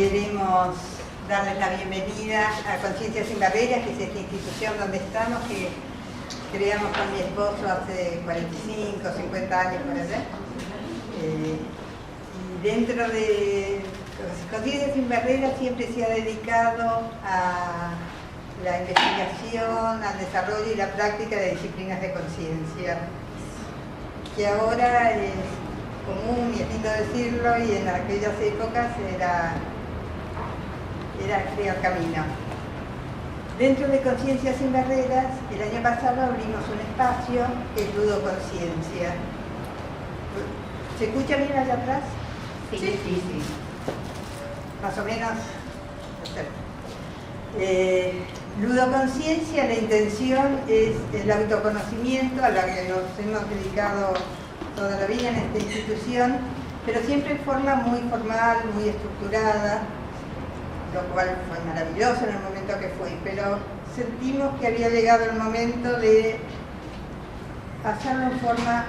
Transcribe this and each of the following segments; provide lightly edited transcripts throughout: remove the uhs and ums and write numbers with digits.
Queremos darles la bienvenida a Conciencia Sin Barreras, que es esta institución donde estamos, que creamos con mi esposo hace 45, 50 años por allá. Y dentro de Conciencia Sin Barreras siempre se ha dedicado a la investigación, al desarrollo y la práctica de disciplinas de conciencia, que ahora es común y es lindo decirlo, y en aquellas épocas era creo camino. Dentro de Conciencia Sin Barreras, el año pasado abrimos un espacio que es Ludoconciencia. ¿Se escucha bien allá atrás? Sí. Más o menos. Ludoconciencia, la intención es el autoconocimiento, a la que nos hemos dedicado toda la vida en esta institución, pero siempre en forma muy formal, muy estructurada, lo cual fue maravilloso en el momento que fui, pero sentimos que había llegado el momento de hacerlo en forma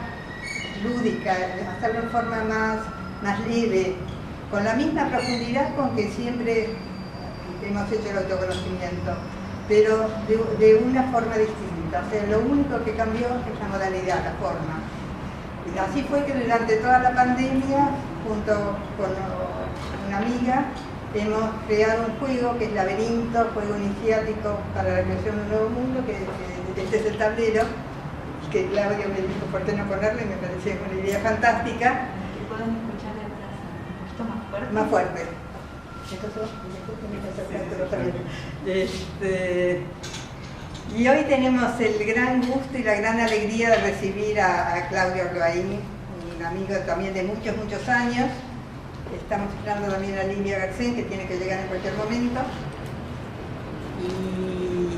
lúdica, hacerlo en forma más leve, con la misma profundidad con que siempre hemos hecho el autoconocimiento, pero de una forma distinta. O sea, lo único que cambió es la modalidad, la forma. Y así fue que durante toda la pandemia, junto con una amiga, hemos creado un juego que es Laberinto, juego iniciático para la creación de un nuevo mundo, que este es el tablero, que Claudia me dijo por qué no ponerlo y me pareció una idea fantástica. ¿Que pueden escuchar detrás un poquito más fuerte? Más fuerte. Y hoy tenemos el gran gusto y la gran alegría de recibir a Claudio Arloaín, un amigo también de muchos años. Estamos esperando también a Livia Garcén, que tiene que llegar en cualquier momento. Y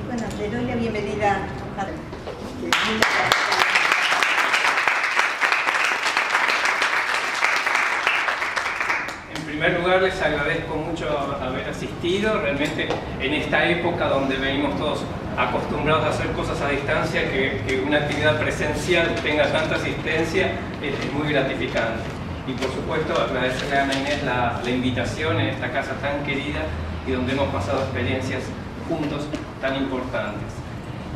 bueno, le doy la bienvenida a En primer lugar, les agradezco mucho haber asistido. Realmente en esta época donde venimos todos acostumbrados a hacer cosas a distancia, que una actividad presencial tenga tanta asistencia es muy gratificante. Y por supuesto agradecerle a Ana Inés la invitación en esta casa tan querida y donde hemos pasado experiencias juntos tan importantes.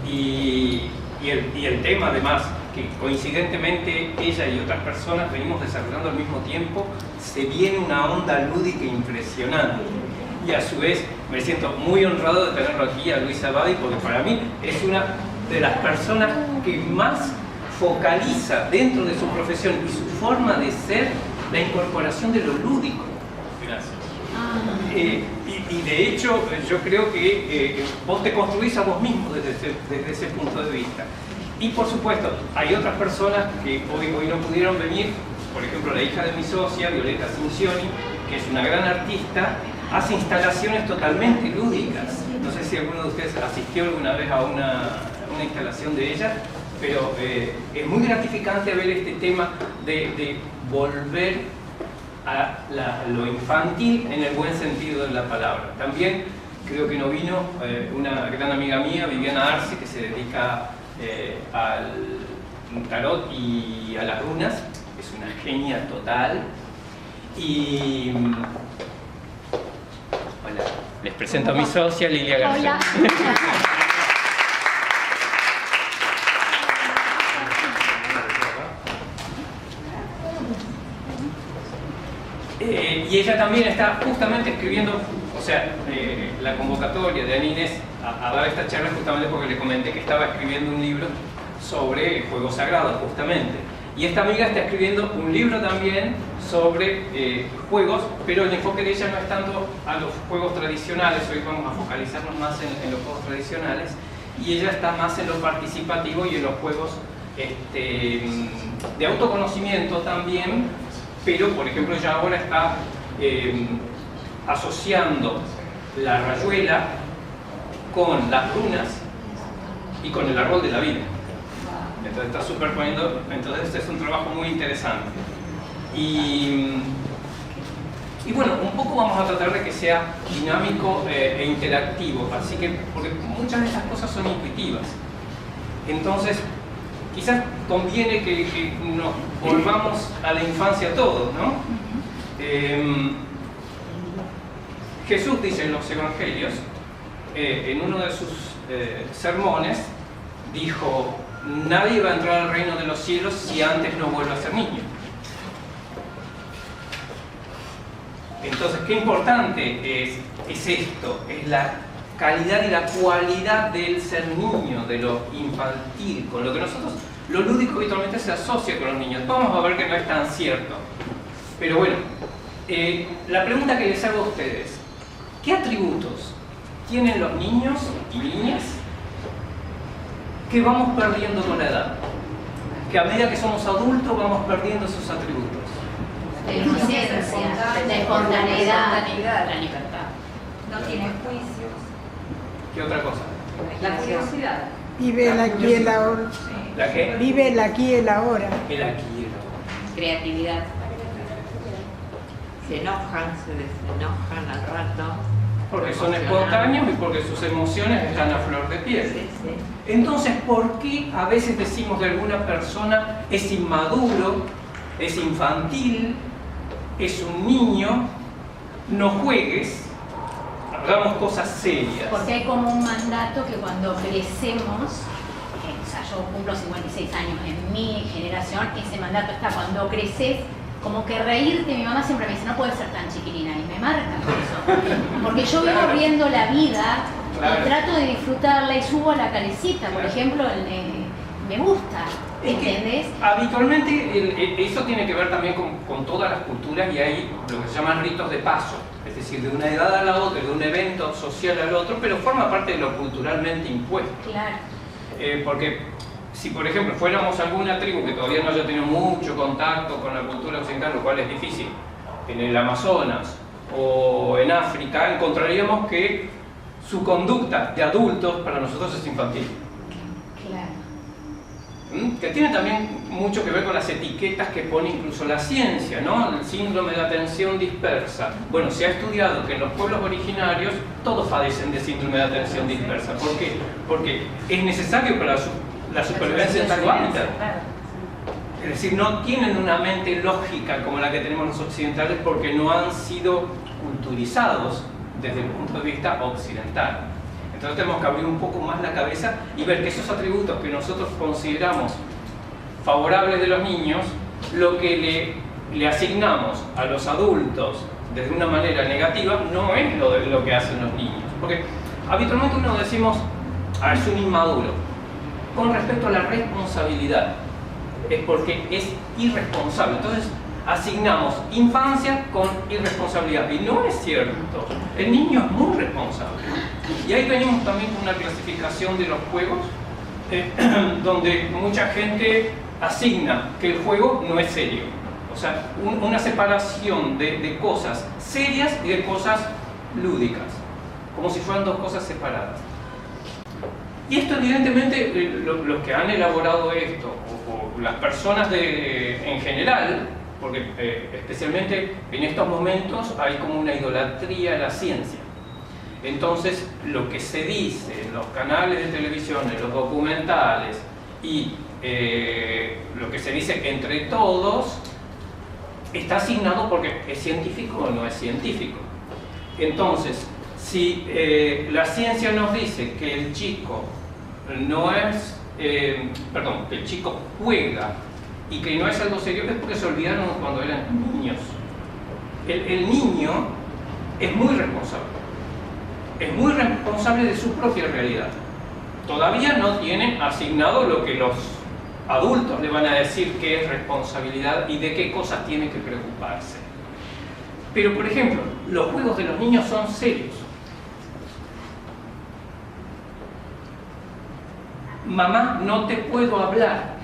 Y el tema además, que coincidentemente ella y otras personas venimos desarrollando al mismo tiempo, se viene una onda lúdica impresionante. Y a su vez me siento muy honrado de tenerlo aquí a Luis Abadi, porque para mí es una de las personas que más focaliza dentro de su profesión y su forma de ser la incorporación de lo lúdico. Gracias. Y de hecho yo creo que vos te construís a vos mismo desde ese punto de vista. Y por supuesto hay otras personas que hoy no pudieron venir. Por ejemplo, la hija de mi socia, Violeta Cincioni, que es una gran artista, hace instalaciones totalmente lúdicas. No sé si alguno de ustedes asistió alguna vez a una instalación de ella, pero es muy gratificante ver este tema de volver a lo infantil en el buen sentido de la palabra. También creo que no vino una gran amiga mía, Viviana Arce, que se dedica al tarot y a las runas. Es una genia total. Y hola, les presento a mi socia Lilia García. Y ella también está justamente escribiendo, o sea, la convocatoria de Ana Inés a dar esta charla justamente porque le comenté que estaba escribiendo un libro sobre juegos sagrados, justamente. Y esta amiga está escribiendo un libro también sobre juegos, pero el enfoque de ella no es tanto a los juegos tradicionales. Hoy vamos a focalizarnos más en los juegos tradicionales, y ella está más en lo participativo y en los juegos de autoconocimiento también. Pero, por ejemplo, ella ahora está asociando la rayuela con las runas y con el árbol de la vida. Entonces está superponiendo, entonces es un trabajo muy interesante. Y bueno, un poco vamos a tratar de que sea dinámico e interactivo, así que, porque muchas de estas cosas son intuitivas. Entonces, quizás conviene que nos volvamos a la infancia todos, ¿no? Jesús dice en los evangelios, en uno de sus sermones, dijo: nadie va a entrar al reino de los cielos si antes no vuelve a ser niño. Entonces, qué importante es esto, es la calidad y la cualidad del ser niño, de lo infantil, con lo que nosotros, lo lúdico habitualmente se asocia con los niños. Vamos a ver que no es tan cierto. Pero bueno, la pregunta que les hago a ustedes: ¿qué atributos tienen los niños y niñas que vamos perdiendo con la edad? Que a medida que somos adultos vamos perdiendo esos atributos. La inocencia, la espontaneidad, la libertad. no tiene juicios. ¿Qué otra cosa? La curiosidad. Vive el aquí y el ahora. ¿La qué? Vive el aquí y el ahora. El aquí y el ahora. Creatividad. Se enojan, se desenojan al rato. Porque son espontáneos y porque sus emociones están a flor de piel. Sí, sí. Entonces, ¿por qué a veces decimos de alguna persona es inmaduro, es infantil, es un niño? No juegues, hagamos cosas serias. Porque hay como un mandato que cuando crecemos, o sea, yo cumplo 56 años, en mi generación, ese mandato está cuando creces, como que reírte, mi mamá siempre me dice, no puedes ser tan chiquilina, y me marca por eso. Porque yo vivo viendo la vida y trato de disfrutarla y subo a la calecita, por ejemplo, me gusta, ¿entendés? Habitualmente eso tiene que ver también con todas las culturas, y hay lo que se llaman ritos de paso, es decir, de una edad a la otra, de un evento social al otro, pero forma parte de lo culturalmente impuesto. Claro. Porque si, por ejemplo, fuéramos alguna tribu que todavía no haya tenido mucho contacto con la cultura occidental, lo cual es difícil, en el Amazonas o en África, encontraríamos que su conducta de adultos para nosotros es infantil. Claro. Que tiene también mucho que ver con las etiquetas que pone incluso la ciencia, ¿no? El síndrome de atención dispersa. Bueno, se ha estudiado que en los pueblos originarios todos padecen de síndrome de atención dispersa. ¿Por qué? Porque es necesario para la supervivencia en su hábitat. Es decir, no tienen una mente lógica como la que tenemos los occidentales porque no han sido culturizados desde el punto de vista occidental. Entonces tenemos que abrir un poco más la cabeza y ver que esos atributos que nosotros consideramos favorables de los niños, lo que le asignamos a los adultos desde una manera negativa no es lo que hacen los niños. Porque habitualmente uno decimos, es un inmaduro. Con respecto a la responsabilidad, es porque es irresponsable. Entonces asignamos infancia con irresponsabilidad, y no es cierto. El niño es muy responsable. Y ahí venimos también con una clasificación de los juegos, donde mucha gente asigna que el juego no es serio. O sea, una separación de cosas serias y de cosas lúdicas, como si fueran dos cosas separadas. Y esto evidentemente, los que han elaborado esto, o las personas en general, porque especialmente en estos momentos hay como una idolatría a la ciencia. Entonces, lo que se dice en los canales de televisión, en los documentales, y lo que se dice entre todos, está asignado porque es científico o no es científico. Entonces, si la ciencia nos dice que el chico que el chico juega y que no es algo serio, es porque se olvidaron cuando eran niños. El niño es muy responsable de su propia realidad. Todavía no tiene asignado lo que los adultos le van a decir que es responsabilidad y de qué cosas tiene que preocuparse. Pero, por ejemplo, los juegos de los niños son serios. Mamá, no te puedo hablar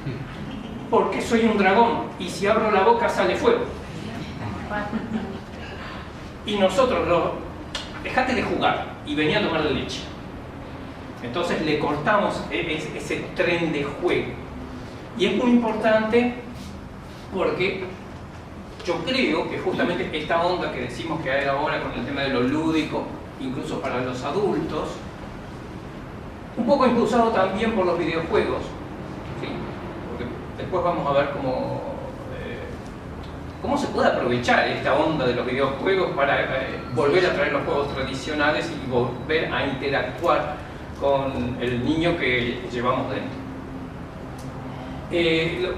porque soy un dragón y si abro la boca sale fuego. Y nosotros, dejate de jugar y venía a tomar la leche. Entonces le cortamos ese tren de juego. Y es muy importante porque yo creo que justamente esta onda que decimos que hay ahora con el tema de lo lúdico, incluso para los adultos, un poco impulsado también por los videojuegos, ¿sí? Porque después vamos a ver cómo se puede aprovechar esta onda de los videojuegos para volver a traer los juegos tradicionales y volver a interactuar con el niño que llevamos dentro.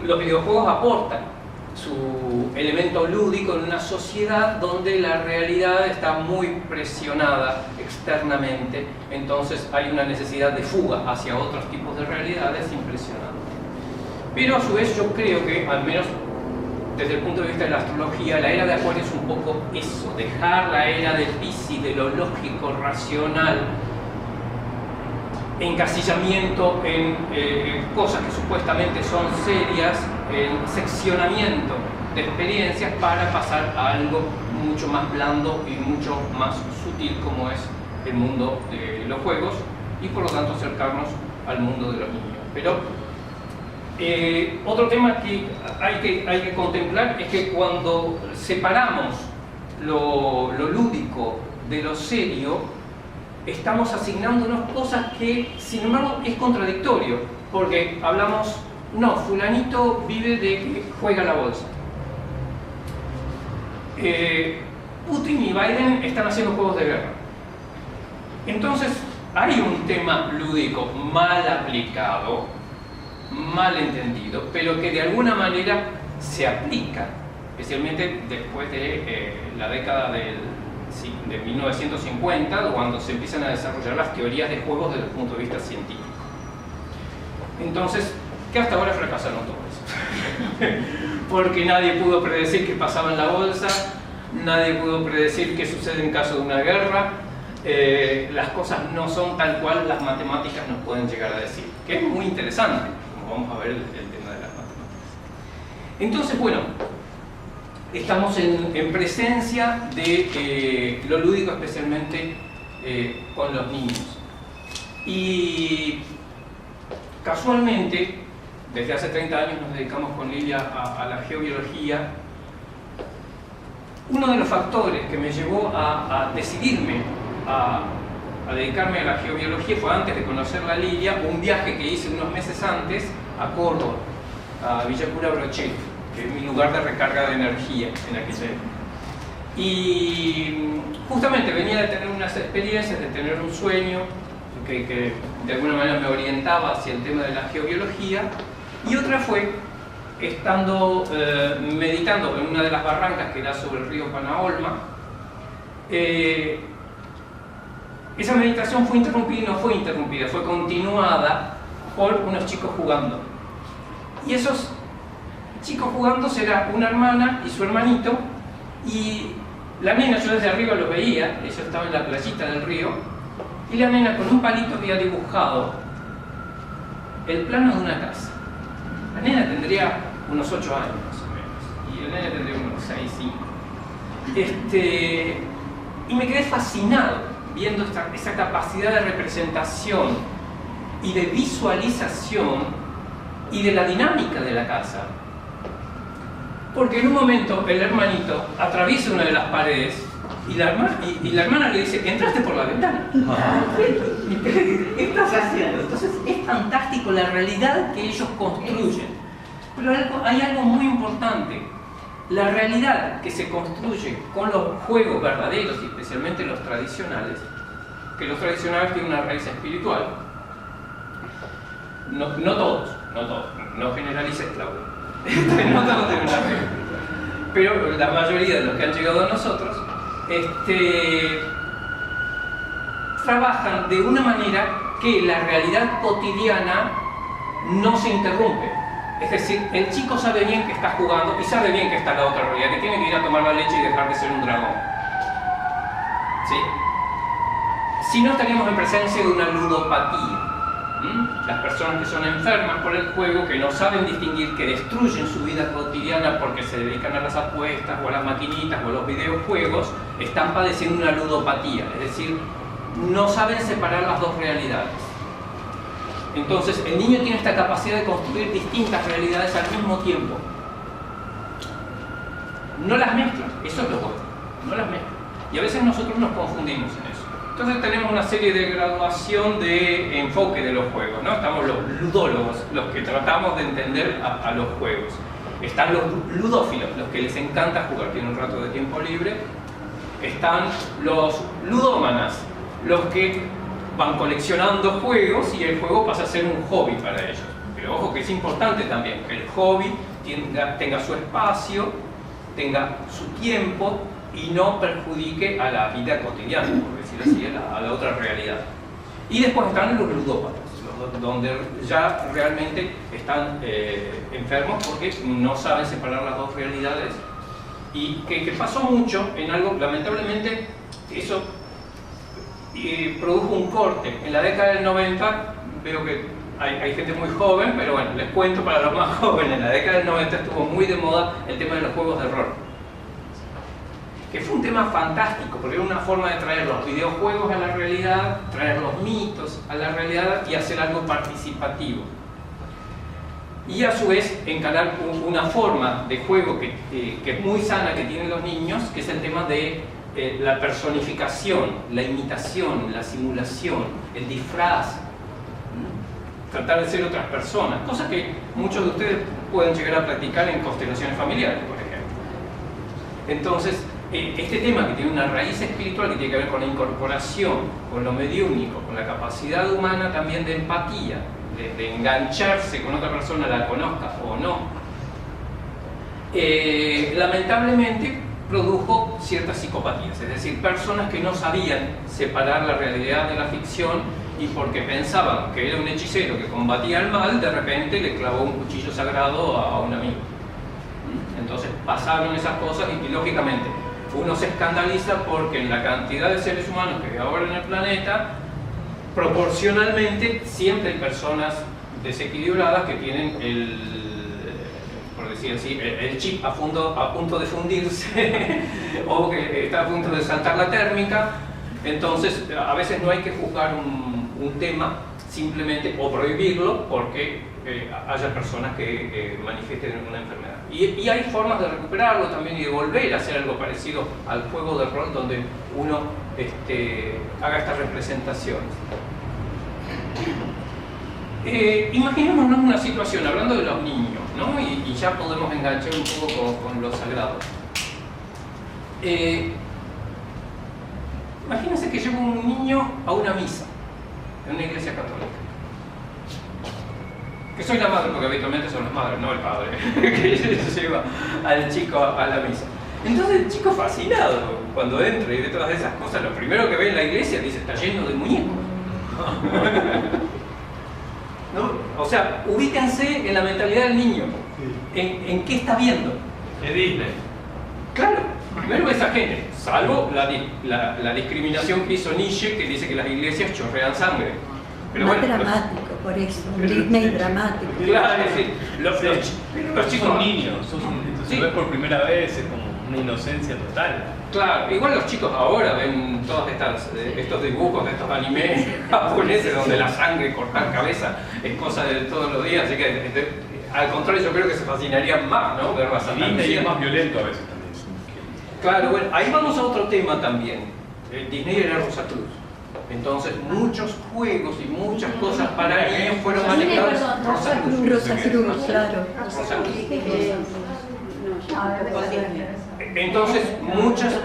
Los videojuegos aportan su elemento lúdico en una sociedad donde la realidad está muy presionada externamente, entonces hay una necesidad de fuga hacia otros tipos de realidades impresionantes. Pero a su vez yo creo que, al menos desde el punto de vista de la astrología, la era de Acuario es un poco eso, dejar la era de Piscis, de lo lógico, racional, encasillamiento en cosas que supuestamente son serias, en seccionamiento de experiencias para pasar a algo mucho más blando y mucho más sutil como es el mundo de los juegos y por lo tanto acercarnos al mundo de los niños. Pero otro tema que hay que contemplar es que cuando separamos lo lúdico de lo serio, estamos asignándonos cosas que, sin embargo, es contradictorio, porque hablamos, no, fulanito vive de que juega la bolsa. Putin y Biden están haciendo juegos de guerra. Entonces, hay un tema lúdico mal aplicado, mal entendido, pero que de alguna manera se aplica, especialmente después de la década de 1950, cuando se empiezan a desarrollar las teorías de juegos desde el punto de vista científico. Entonces, que hasta ahora fracasaron todos. Porque nadie pudo predecir qué pasaba en la bolsa, nadie pudo predecir qué sucede en caso de una guerra, las cosas no son tal cual las matemáticas nos pueden llegar a decir, que es muy interesante, como vamos a ver el tema de las matemáticas. Entonces, bueno, estamos en presencia de lo lúdico, especialmente con los niños. Y casualmente, desde hace 30 años nos dedicamos con Lilia a la geobiología. Uno de los factores que me llevó a decidirme a dedicarme a la geobiología fue, antes de conocer a Lilia, un viaje que hice unos meses antes a Córdoba, a Villa Cura Brocheta, que es mi lugar de recarga de energía en aquella época. Y justamente venía de tener unas experiencias, de tener un sueño que de alguna manera me orientaba hacia el tema de la geobiología, y otra fue estando meditando en una de las barrancas que da sobre el río Panaolma. Esa meditación fue interrumpida y no fue interrumpida, fue continuada por unos chicos jugando. Y esos chicos jugando era una hermana y su hermanito, y la nena, yo desde arriba los veía, ellos estaban en la playita del río, y la nena con un palito había dibujado el plano de una casa. La nena tendría unos 8 años más o menos, y el nene tendría unos 6, 5. Y me quedé fascinado viendo esa capacidad de representación y de visualización y de la dinámica de la casa. Porque en un momento el hermanito atraviesa una de las paredes y la hermana le dice: entraste por la ventana. ¿Qué estás haciendo? Entonces es fantástico la realidad que ellos construyen. Pero hay algo muy importante. La realidad que se construye con los juegos verdaderos, y especialmente los tradicionales, que los tradicionales tienen una raíz espiritual. No todos, no generalices, Claudio. No todos tienen una raíz espiritual. Pero la mayoría de los que han llegado a nosotros trabajan de una manera que la realidad cotidiana no se interrumpe. Es decir, el chico sabe bien que está jugando y sabe bien que está la otra realidad, que tiene que ir a tomar la leche y dejar de ser un dragón. ¿Sí? Si no, estaríamos en presencia de una ludopatía. Las personas que son enfermas por el juego, que no saben distinguir, que destruyen su vida cotidiana porque se dedican a las apuestas o a las maquinitas o a los videojuegos, están padeciendo una ludopatía, es decir, no saben separar las dos realidades. Entonces el niño tiene esta capacidad de construir distintas realidades al mismo tiempo. No las mezcla, eso es lo bueno, no las mezcla. Y a veces nosotros nos confundimos en eso. Entonces tenemos una serie de graduación de enfoque de los juegos, ¿no? Estamos los ludólogos, los que tratamos de entender a los juegos. Están los ludófilos, los que les encanta jugar, tienen un rato de tiempo libre. Están los ludómanas, los que van coleccionando juegos y el juego pasa a ser un hobby para ellos. Pero ojo que es importante también que el hobby tenga su espacio, tenga su tiempo y no perjudique a la vida cotidiana, por decirlo así, a la otra realidad. Y después están los ludópatas, donde ya realmente están enfermos porque no saben separar las dos realidades. Y que pasó mucho en algo, lamentablemente, eso produjo un corte. En la década del 90, veo que hay gente muy joven, pero bueno, les cuento para los más jóvenes, en la década del 90 estuvo muy de moda el tema de los juegos de rol. Que fue un tema fantástico, porque era una forma de traer los videojuegos a la realidad, traer los mitos a la realidad y hacer algo participativo. Y a su vez encarar una forma de juego que es muy sana que tienen los niños, que es el tema de la personificación, la imitación, la simulación, el disfraz, tratar de ser otras personas, cosas que muchos de ustedes pueden llegar a practicar en constelaciones familiares, por ejemplo. Entonces, este tema que tiene una raíz espiritual que tiene que ver con la incorporación, con lo mediúnico, con la capacidad humana también de empatía, de engancharse con otra persona, la conozca o no, lamentablemente produjo ciertas psicopatías, es decir, personas que no sabían separar la realidad de la ficción y porque pensaban que era un hechicero que combatía el mal, de repente le clavó un cuchillo sagrado a un amigo. Entonces pasaron esas cosas y lógicamente uno se escandaliza porque en la cantidad de seres humanos que hay ahora en el planeta, proporcionalmente siempre hay personas desequilibradas que tienen por decir así, el chip a punto de fundirse o que está a punto de saltar la térmica. Entonces a veces no hay que juzgar un tema simplemente o prohibirlo porque haya personas que manifiesten una enfermedad. Y hay formas de recuperarlo también y de volver a hacer algo parecido al juego de rol donde uno haga estas representaciones. Imaginémonos una situación, hablando de los niños, ¿no? Y ya podemos enganchar un poco con lo sagrado. Imagínense que lleva un niño a una misa en una iglesia católica. Que soy la madre, porque habitualmente son las madres, no el padre, que lleva al chico a la misa. Entonces el chico fascinado, cuando entra y ve todas esas cosas, lo primero que ve en la iglesia dice, está lleno de muñecos. ¿No? O sea, ubíquense en la mentalidad del niño, en qué está viendo. Es Disney. Claro, primero esa gente, salvo la discriminación que hizo Nietzsche, que dice que las iglesias chorrean sangre. Pero más bueno, dramático, por eso, un Disney dramático. Claro, sí. Los chicos son niños, entonces sí. lo ves por primera vez, es como una inocencia total. Claro, igual los chicos ahora ven todos estos dibujos de estos animes japoneses donde la sangre, cortar cabeza es cosa de todos los días, así que al contrario yo creo que se fascinarían más, ¿no? Ver las Disney es más violento a veces también. Claro, bueno, ahí vamos a otro tema también. Disney era Rosa Cruz. Entonces muchos juegos y muchas cosas para niños fueron manejados. Rosa Cruz, claro. Rosa Cruz. Entonces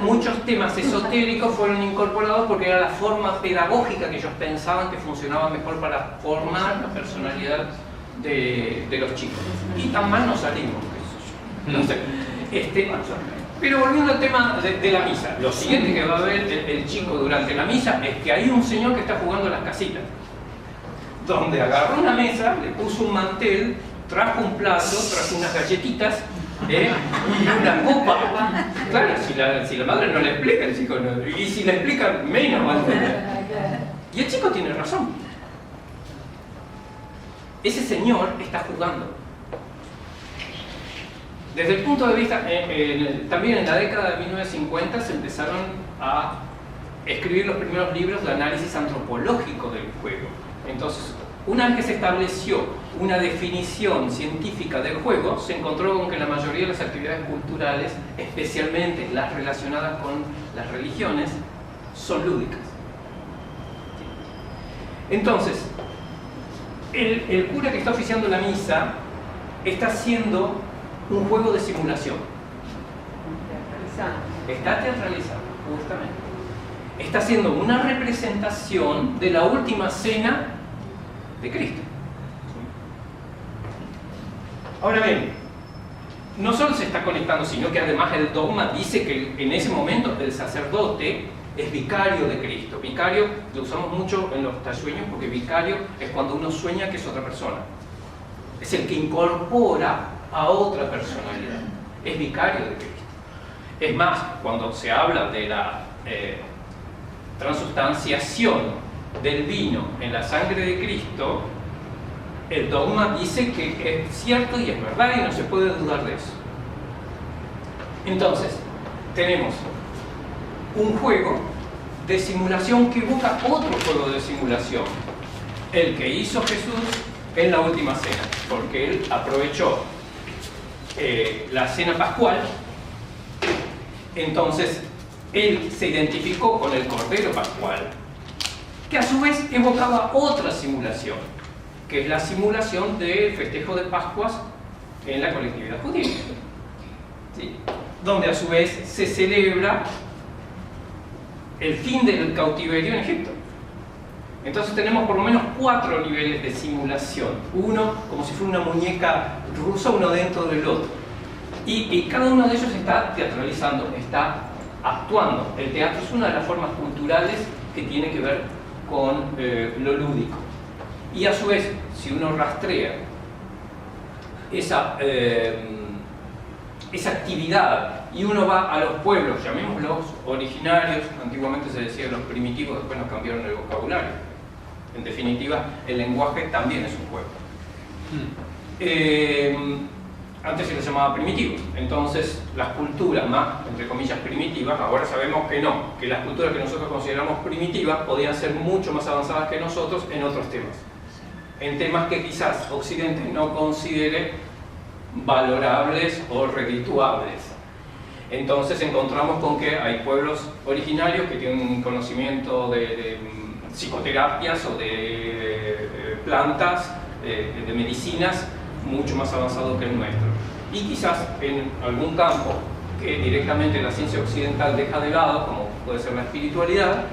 muchos temas esotéricos fueron incorporados porque era la forma pedagógica que ellos pensaban que funcionaba mejor para formar la personalidad de los chicos. Y tan mal no salimos, no sé. Pero volviendo al tema de la misa, lo siguiente que va a ver el chico durante la misa es que hay un señor que está jugando a las casitas, donde agarró una mesa, le puso un mantel, trajo un plato, trajo unas galletitas, y una copa. Claro, si la madre no le explica, el chico no, y si le explica, menos va a entender. Y el chico tiene razón. Ese señor está jugando. Desde el punto de vista, también en la década de 1950 se empezaron a escribir los primeros libros de análisis antropológico del juego. Entonces, una vez que se estableció una definición científica del juego, se encontró con que la mayoría de las actividades culturales, especialmente las relacionadas con las religiones, son lúdicas. Entonces, el cura que está oficiando la misa está haciendo un juego de simulación. Está teatralizado, justamente. Está haciendo una representación de la última cena de Cristo. Ahora bien, no solo se está conectando, sino que además el dogma dice que en ese momento el sacerdote es vicario de Cristo. Vicario lo usamos mucho en los sueños porque vicario es cuando uno sueña que es otra persona. Es el que incorpora a otra personalidad. Es vicario de Cristo. Es más, cuando se habla de la transustanciación del vino en la sangre de Cristo, el dogma dice que es cierto y es verdad y no se puede dudar de eso. Entonces, tenemos un juego de simulación que evoca otro juego de simulación, el que hizo Jesús en la última cena, porque él aprovechó la cena pascual. Entonces él se identificó con el Cordero Pascual, que a su vez evocaba otra simulación, que es la simulación del festejo de Pascuas en la colectividad judía, ¿sí? Donde a su vez se celebra el fin del cautiverio en Egipto. Entonces tenemos por lo menos 4 niveles de simulación, uno como si fuera una muñeca rusa, uno dentro del otro, y cada uno de ellos está teatralizando, está actuando. El teatro es una de las formas culturales que tiene que ver con lo lúdico, y a su vez, si uno rastrea esa actividad y uno va a los pueblos, llamémoslos originarios, antiguamente se decía los primitivos, después nos cambiaron el vocabulario. En definitiva, el lenguaje también es un juego. Antes se les llamaba primitivos, entonces las culturas más, entre comillas, primitivas, ahora sabemos que no, que las culturas que nosotros consideramos primitivas podían ser mucho más avanzadas que nosotros en otros temas. En temas que quizás Occidente no considere valorables o redituables. Entonces encontramos con que hay pueblos originarios que tienen un conocimiento de psicoterapias o de plantas, de medicinas mucho más avanzado que el nuestro. Y quizás en algún campo que directamente la ciencia occidental deja de lado, como puede ser la espiritualidad,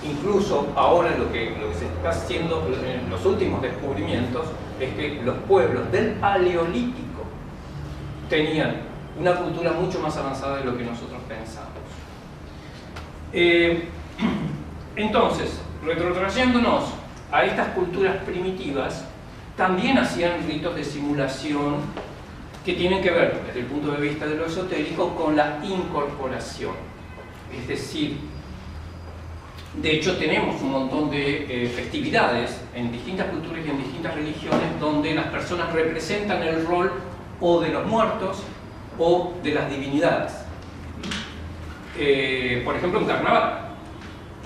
incluso ahora lo que se está haciendo en los últimos descubrimientos es que los pueblos del Paleolítico tenían una cultura mucho más avanzada de lo que nosotros pensamos. Entonces, retrotrayéndonos a estas culturas primitivas, también hacían ritos de simulación que tienen que ver, desde el punto de vista de lo esotérico, con la incorporación. Es decir, de hecho tenemos un montón de festividades en distintas culturas y en distintas religiones donde las personas representan el rol o de los muertos o de las divinidades. Por ejemplo, en carnaval.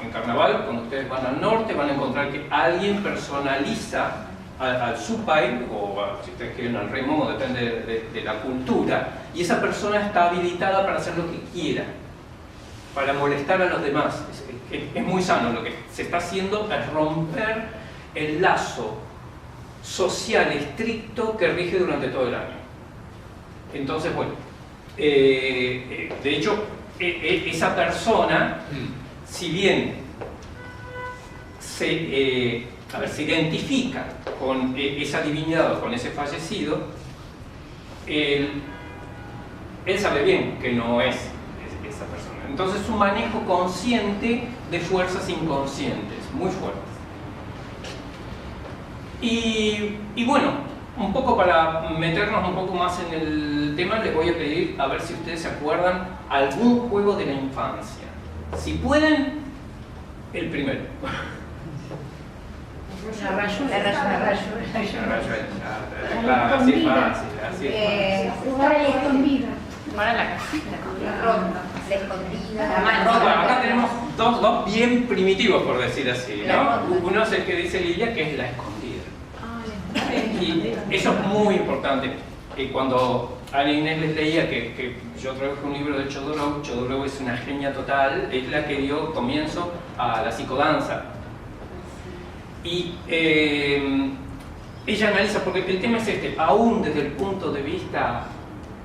En carnaval, cuando ustedes van al norte, van a encontrar que alguien personaliza al supai, o si ustedes quieren al rey momo, depende de la cultura, y esa persona está habilitada para hacer lo que quiera, para molestar a los demás. Es muy sano. Lo que se está haciendo es romper el lazo social estricto que rige durante todo el año. Entonces, bueno, de hecho, esa persona, si bien se identifica con esa divinidad o con ese fallecido, él sabe bien que no es esa persona. Entonces, un manejo consciente de fuerzas inconscientes, muy fuertes. Y bueno, un poco para meternos un poco más en el tema, les voy a pedir a ver si ustedes se acuerdan algún juego de la infancia. Si pueden, el primero. La rayuela. Claro, así es fácil. Jugar a la escondida. Para la casita. La ronda, la escondida, la Bueno, mano. acá tenemos dos bien primitivos, por decir así, ¿no? Uno es el que dice Lilia, que es la escondida. Y eso es muy importante. Cuando Ana Inés les leía que yo trabajé un libro de Chodorov es una genia total, es la que dio comienzo a la psicodanza. Y ella analiza, porque el tema es este, aún desde el punto de vista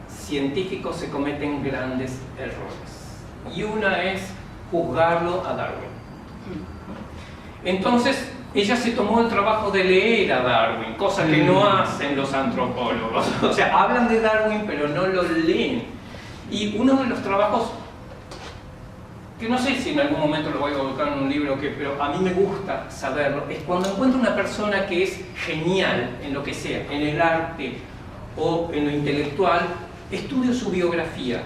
científico se cometen grandes errores. Y una es juzgarlo a Darwin. Entonces, ella se tomó el trabajo de leer a Darwin, cosa que no hacen los antropólogos. O sea, hablan de Darwin, pero no lo leen. Y uno de los trabajos, que no sé si en algún momento lo voy a colocar en un libro, pero a mí me gusta saberlo, es cuando encuentro una persona que es genial en lo que sea, en el arte o en lo intelectual, estudio su biografía.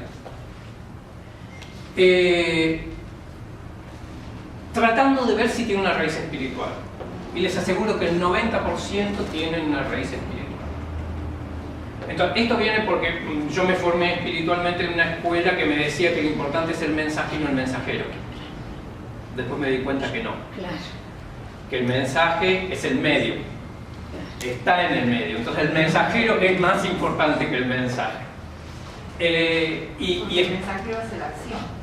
Tratando de ver si tiene una raíz espiritual. Y les aseguro que el 90% tienen una raíz espiritual. Entonces, esto viene porque yo me formé espiritualmente en una escuela que me decía que lo importante es el mensaje y no el mensajero. Después me di cuenta que no. Claro. Que el mensaje es el medio. Está en el medio. Entonces el mensajero es más importante que el mensaje. Y el mensajero es la acción.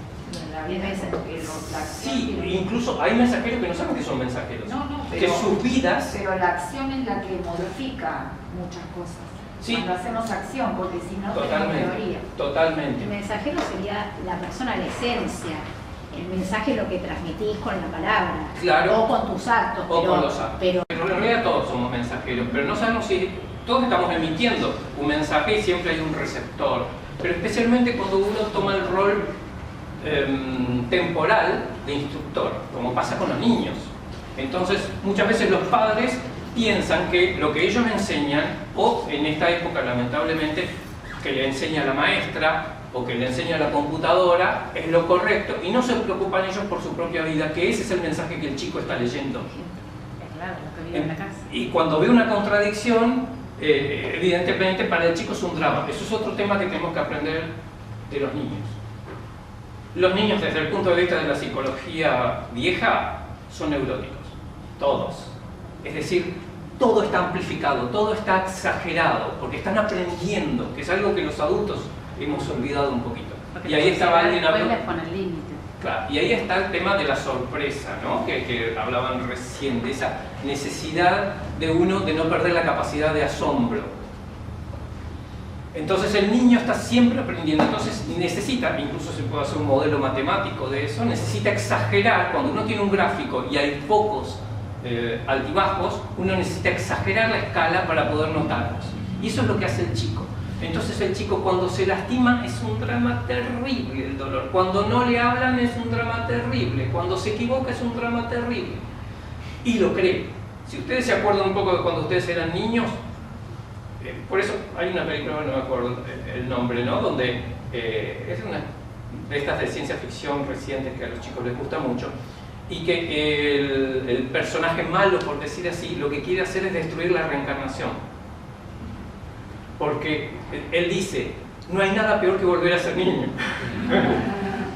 La vida es la acción. Sí, incluso hay mensajeros que no saben que son mensajeros. Que sus vidas... Pero la acción es la que modifica muchas cosas. Sí. Cuando hacemos acción, porque si no tenemos teoría. Totalmente. El mensajero sería la persona, la esencia. El mensaje es lo que transmitís con la palabra. Claro. O con tus actos. O con los actos. Pero en realidad todos somos mensajeros, pero no sabemos si todos estamos emitiendo un mensaje y siempre hay un receptor. Pero especialmente cuando uno toma el rol temporal de instructor, como pasa con los niños. Entonces, muchas veces los padres piensan que lo que ellos enseñan, o en esta época lamentablemente, que le enseña la maestra o que le enseña la computadora, es lo correcto, y no se preocupan ellos por su propia vida, que ese es el mensaje que el chico está leyendo. Claro, lo que vive en la casa. Y cuando ve una contradicción, evidentemente para el chico es un drama. Eso es otro tema que tenemos que aprender de los niños. Los niños, desde el punto de vista de la psicología vieja, son neuróticos. Todos. Es decir, todo está amplificado, todo está exagerado, porque están aprendiendo, que es algo que los adultos hemos olvidado un poquito. Porque y ahí estaba alguien hablando. con el límite. Claro, y ahí está el tema de la sorpresa, ¿no? que hablaban recién, de esa necesidad de uno de no perder la capacidad de asombro. Entonces el niño está siempre aprendiendo, entonces necesita, incluso se puede hacer un modelo matemático de eso, necesita exagerar, cuando uno tiene un gráfico y hay pocos altibajos, uno necesita exagerar la escala para poder notarlos. Y eso es lo que hace el chico. Entonces el chico cuando se lastima es un drama terrible el dolor, cuando no le hablan es un drama terrible, cuando se equivoca es un drama terrible. Y lo cree. Si ustedes se acuerdan un poco de cuando ustedes eran niños, por eso hay una película, no me acuerdo el nombre, ¿no? Donde es una de estas de ciencia ficción recientes que a los chicos les gusta mucho, y que el personaje malo, por decir así, lo que quiere hacer es destruir la reencarnación. Porque él dice, no hay nada peor que volver a ser niño.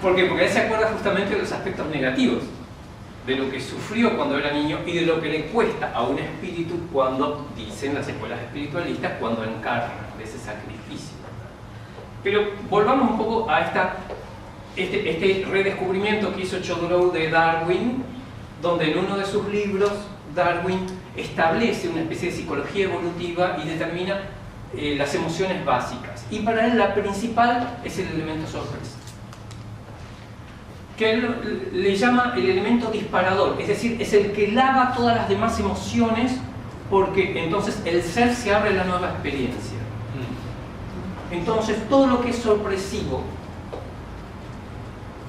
Porque él se acuerda justamente de los aspectos negativos, de lo que sufrió cuando era niño y de lo que le cuesta a un espíritu cuando, dicen las escuelas espiritualistas, cuando encarna, de ese sacrificio. Pero volvamos un poco a este redescubrimiento que hizo Chodorow de Darwin, donde en uno de sus libros Darwin establece una especie de psicología evolutiva y determina las emociones básicas. Y para él la principal es el elemento sorpresa, que él le llama el elemento disparador, es decir, es el que lava todas las demás emociones, porque entonces el ser se abre a la nueva experiencia. Entonces todo lo que es sorpresivo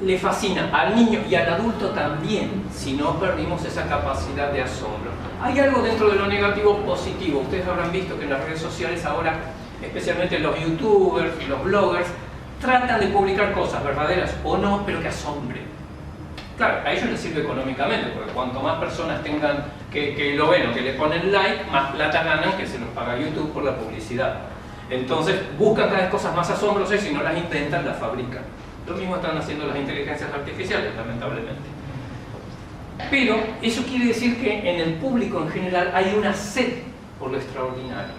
le fascina al niño y al adulto también, si no perdimos esa capacidad de asombro. Hay algo dentro de lo negativo positivo. Ustedes habrán visto que en las redes sociales ahora, especialmente los youtubers y los bloggers, tratan de publicar cosas verdaderas o no, pero que asombren. Claro, a ellos les sirve económicamente, porque cuanto más personas tengan que lo ven o que le ponen like, más plata ganan, que se los paga YouTube por la publicidad. Entonces buscan cada vez cosas más asombrosas y si no las intentan, las fabrican. Lo mismo están haciendo las inteligencias artificiales, lamentablemente. Pero eso quiere decir que en el público en general hay una sed por lo extraordinario.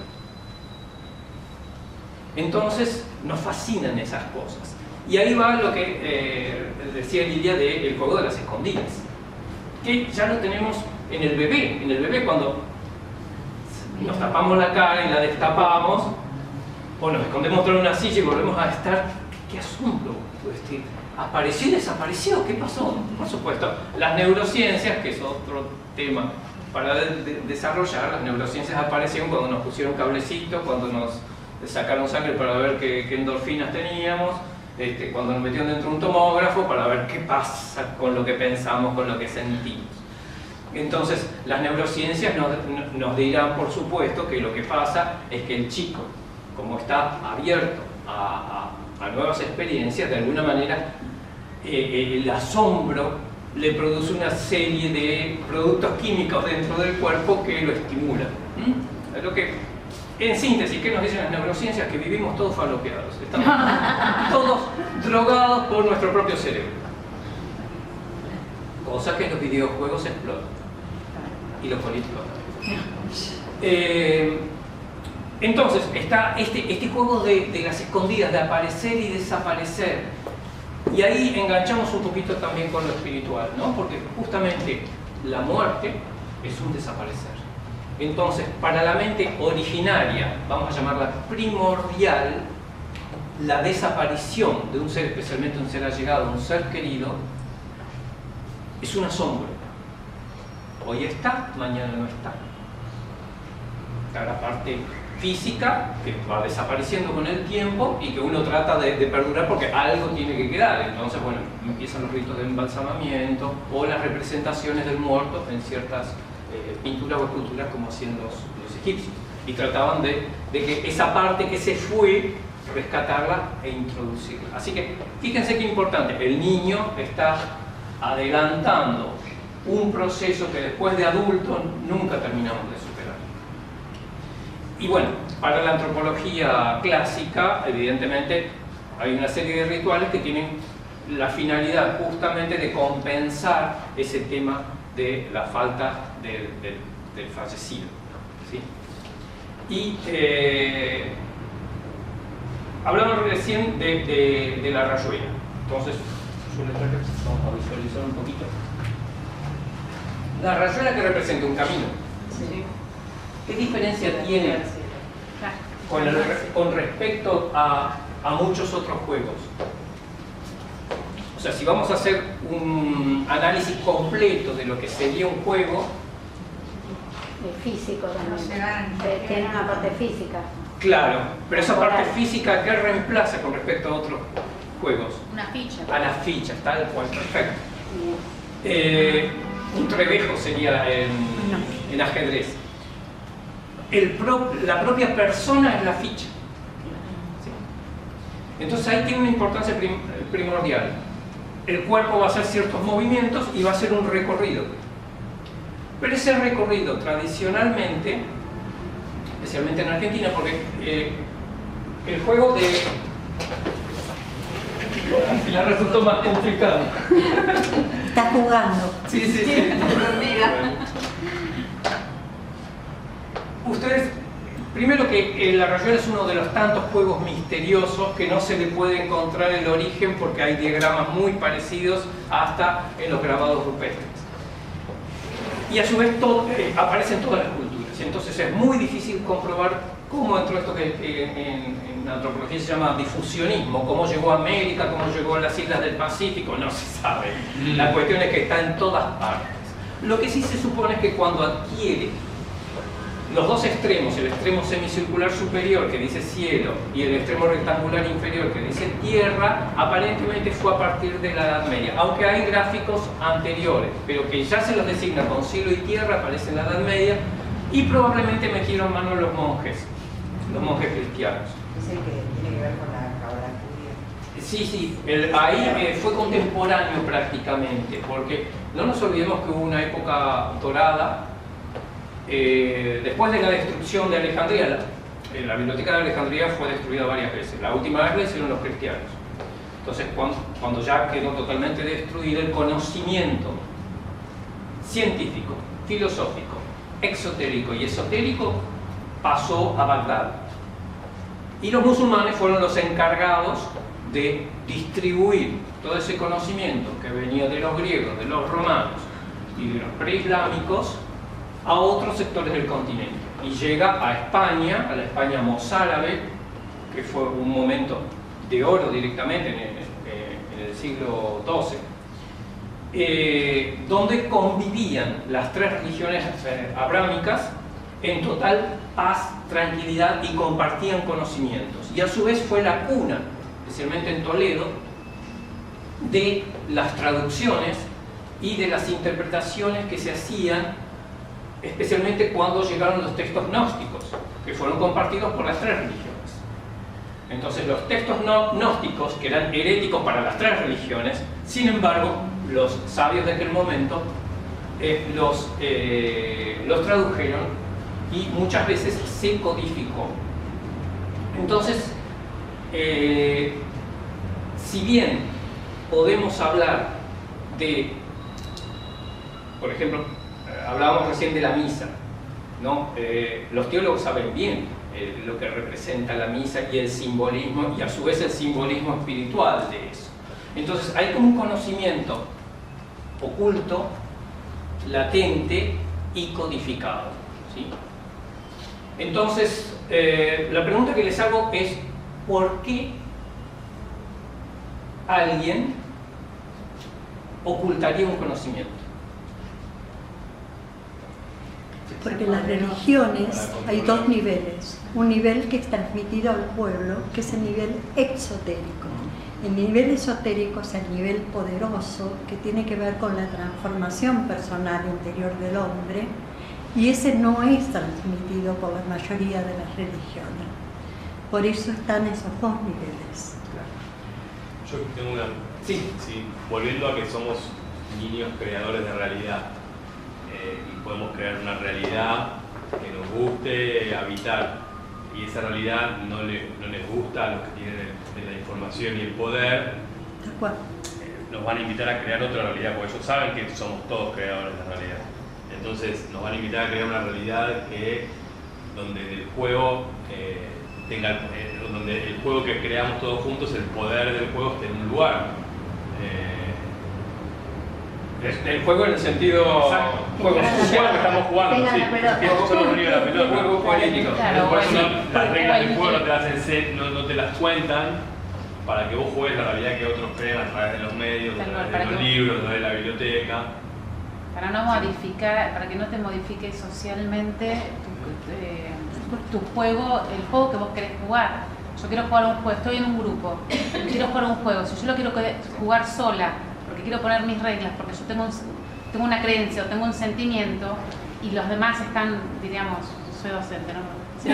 Entonces nos fascinan esas cosas. Y ahí va lo que decía Lilia del juego de las escondidas, que ya lo tenemos en el bebé. En el bebé cuando nos tapamos la cara y la destapamos, o nos escondemos tras una silla y volvemos a estar, qué asombro, apareció y desapareció, ¿qué pasó? Por supuesto, las neurociencias, que es otro tema para desarrollar, las neurociencias aparecieron cuando nos pusieron cablecitos, cuando nos sacaron sangre para ver qué endorfinas teníamos, cuando nos metieron dentro de un tomógrafo para ver qué pasa con lo que pensamos, con lo que sentimos. Entonces, las neurociencias nos dirán, por supuesto, que lo que pasa es que el chico, como está abierto a nuevas experiencias, de alguna manera el asombro le produce una serie de productos químicos dentro del cuerpo que lo estimulan. Es lo que, en síntesis, ¿qué nos dicen las neurociencias? Que vivimos todos falopeados, estamos todos drogados por nuestro propio cerebro. Cosa que los videojuegos explotan. Y los políticos también. Entonces, está este juego de las escondidas, de aparecer y desaparecer. Y ahí enganchamos un poquito también con lo espiritual, ¿no? Porque justamente la muerte es un desaparecer. Entonces, para la mente originaria, vamos a llamarla primordial, la desaparición de un ser, especialmente un ser allegado, un ser querido, es un asombro. Hoy está, mañana no está. Está la parte física que va desapareciendo con el tiempo y que uno trata de perdurar porque algo tiene que quedar. Entonces, bueno, empiezan los ritos de embalsamamiento o las representaciones del muerto en ciertas pinturas o esculturas como hacían los egipcios. Y trataban de que esa parte que se fue, rescatarla e introducirla. Así que, fíjense qué importante, el niño está adelantando un proceso que después de adulto nunca terminamos de superar. Y bueno, para la antropología clásica, evidentemente, hay una serie de rituales que tienen la finalidad justamente de compensar ese tema de la falta del fallecido, ¿sí? Y hablamos recién de la rayuela. Entonces, vamos a visualizar un poquito. La rayuela que representa un camino. Sí. ¿Qué diferencia tiene con respecto a muchos otros juegos? O sea, si vamos a hacer un análisis completo de lo que sería un juego, físico también. Tiene una parte física. claro, pero esa parte física, ¿qué reemplaza con respecto a otros juegos? Una ficha. A las fichas, tal cual, perfecto. Un trebejo sería en ajedrez. La propia persona es la ficha. ¿Sí? Entonces ahí tiene una importancia primordial. El cuerpo va a hacer ciertos movimientos y va a hacer un recorrido. Pero ese recorrido tradicionalmente, especialmente en Argentina, porque el juego de... Al final resultó más complicado. Está jugando. Sí. Ustedes, primero que la rayuela es uno de los tantos juegos misteriosos que no se le puede encontrar el origen porque hay diagramas muy parecidos hasta en los grabados rupestres. Y a su vez aparecen todas las culturas. Entonces es muy difícil comprobar cómo entró esto que en antropología se llama difusionismo, cómo llegó a América, cómo llegó a las islas del Pacífico, no se sabe. La cuestión es que está en todas partes. Lo que sí se supone es que cuando adquiere los dos extremos, el extremo semicircular superior que dice cielo y el extremo rectangular inferior que dice tierra, aparentemente fue a partir de la Edad Media, aunque hay gráficos anteriores, pero que ya se los designa con cielo y tierra, aparece en la Edad Media, y probablemente metieron mano los monjes cristianos. Es el que tiene que ver con la cabra judía. Sí, ahí fue contemporáneo prácticamente, porque no nos olvidemos que hubo una época dorada. Después de la destrucción de Alejandría, la biblioteca de Alejandría fue destruida varias veces. La última vez la hicieron los cristianos. Entonces, cuando ya quedó totalmente destruido, el conocimiento científico, filosófico, exotérico y esotérico pasó a Bagdad. Y los musulmanes fueron los encargados de distribuir todo ese conocimiento que venía de los griegos, de los romanos y de los preislámicos a otros sectores del continente y llega a España, a la España mozárabe, que fue un momento de oro directamente en el siglo XII, donde convivían las tres religiones abrámicas en total paz, tranquilidad y compartían conocimientos. Y a su vez fue la cuna, especialmente en Toledo, de las traducciones y de las interpretaciones que se hacían, especialmente cuando llegaron los textos gnósticos, que fueron compartidos por las tres religiones. Entonces los textos gnósticos, que eran heréticos para las tres religiones, sin embargo, los sabios de aquel momento los tradujeron y muchas veces se codificó. Entonces, si bien podemos hablar de, por ejemplo, hablábamos recién de la misa, ¿no? Los teólogos saben bien lo que representa la misa y el simbolismo, y a su vez el simbolismo espiritual de eso. Entonces hay como un conocimiento oculto, latente y codificado, ¿sí? Entonces, la pregunta que les hago es: ¿por qué alguien ocultaría un conocimiento? Porque en las religiones hay dos niveles. Un nivel que es transmitido al pueblo, que es el nivel exotérico. El nivel esotérico es el nivel poderoso que tiene que ver con la transformación personal interior del hombre, y ese no es transmitido por la mayoría de las religiones. Por eso están esos dos niveles. Yo tengo una... Sí. Sí, volviendo a que somos niños creadores de realidad, y podemos crear una realidad que nos guste habitar, y esa realidad no les gusta a los que tienen la información y el poder, ¿De acuerdo? nos van a invitar a crear otra realidad, porque ellos saben que somos todos creadores de realidad. Entonces nos van a invitar a crear una realidad donde el juego donde el juego que creamos todos juntos, el poder del juego esté en un lugar. El juego en el sentido... Exacto. Juego Es un juego que estamos jugando, Venga, sí. pero- Tiempo solo unido a la pelota. Juego político. Claro, Por eso bueno, las reglas del bueno, juego no te las no te las cuentan para que vos juegues la realidad que otros crean a través de los medios, a Tal través cual, de para los que- libros, a través de la biblioteca. Para no modificar, para que no te modifique socialmente tu juego, el juego que vos querés jugar. Yo quiero jugar un juego, estoy en un grupo, quiero jugar un juego. Si yo lo quiero jugar sola, porque quiero poner mis reglas, porque yo tengo una creencia o tengo un sentimiento, y los demás están, diríamos, soy docente, ¿no?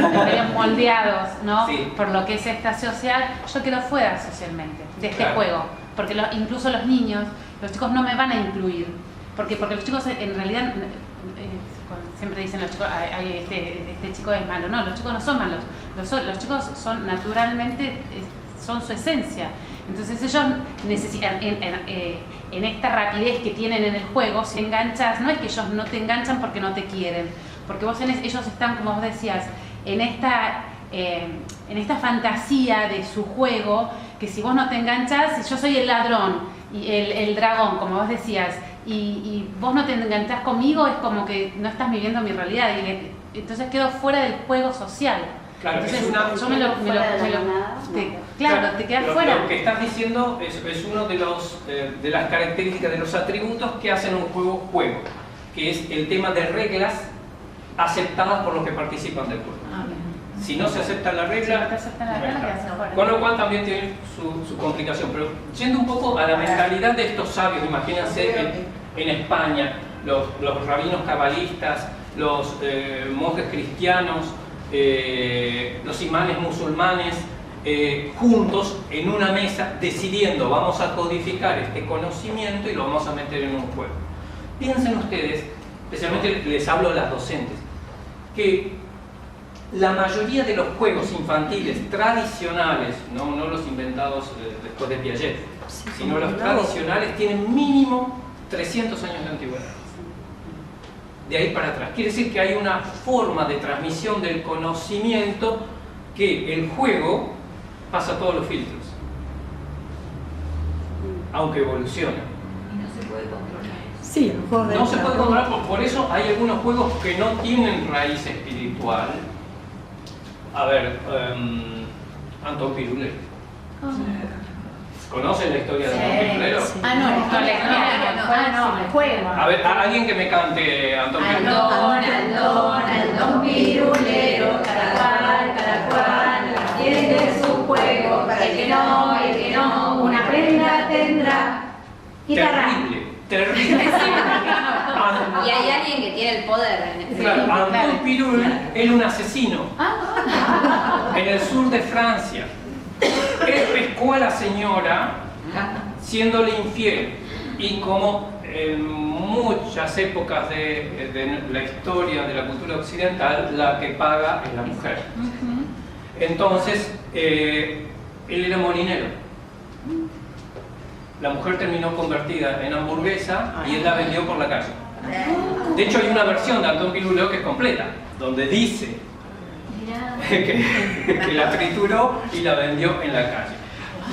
Estarían moldeados, ¿no? Sí. Por lo que es esta social, yo quiero fuera socialmente de este Claro. juego, porque incluso los niños, los chicos no me van a incluir, porque los chicos en realidad siempre dicen los chicos, ay, este chico es malo. No, los chicos no son malos, los chicos son naturalmente, son su esencia. Entonces ellos necesitan, en esta rapidez que tienen en el juego, si enganchas, no es que ellos no te enganchan porque no te quieren, porque ellos están, como vos decías, en esta fantasía de su juego, que si vos no te enganchás, si yo soy el ladrón y el dragón, como vos decías, y vos no te enganchás conmigo, es como que no estás viviendo mi realidad, y entonces quedo fuera del juego social. Claro, Entonces, es una... yo me lo te quedas fuera. Lo que estás diciendo es uno de las características, de los atributos que hacen un juego, que es el tema de reglas aceptadas por los que participan del juego. Si no se acepta la regla, Si no te aceptan la regla, quedas afuera. con lo cual también tiene su complicación. Pero yendo un poco a la mentalidad de estos sabios, imagínense en España, los rabinos cabalistas, los monjes cristianos, los imanes musulmanes, juntos en una mesa decidiendo: vamos a codificar este conocimiento y lo vamos a meter en un juego. Piensen ustedes, especialmente les hablo a las docentes, que la mayoría de los juegos infantiles tradicionales, no los inventados después de Piaget, sino los tradicionales, tienen mínimo 300 años de antigüedad. De ahí para atrás. Quiere decir que hay una forma de transmisión del conocimiento que el juego pasa todos los filtros, aunque evoluciona. Y no se puede controlar. Sí, el juego del No se puede dragón. controlar, por eso hay algunos juegos que no tienen raíz espiritual. A ver, Anton Pirulero. ¿Conocen la historia de Anton Pirulero? sí. Ah, no, el juego. A ver, alguien que me cante Anton Pirulero. Aldón pirulero, cada cual tiene su juego. El que no, una prenda tendrá. Guitarra. Terrible. Y hay alguien que tiene el poder en este Claro, mundo. Anton Pirul era un asesino en el sur de Francia. Él pescó a la señora siéndole infiel, y como en muchas épocas de la historia de la cultura occidental, la que paga es la mujer. Entonces, él era molinero. La mujer terminó convertida en hamburguesa y él la vendió por la calle. De hecho, hay una versión de Anton Pirulero que es completa, donde dice que la trituró y la vendió en la calle.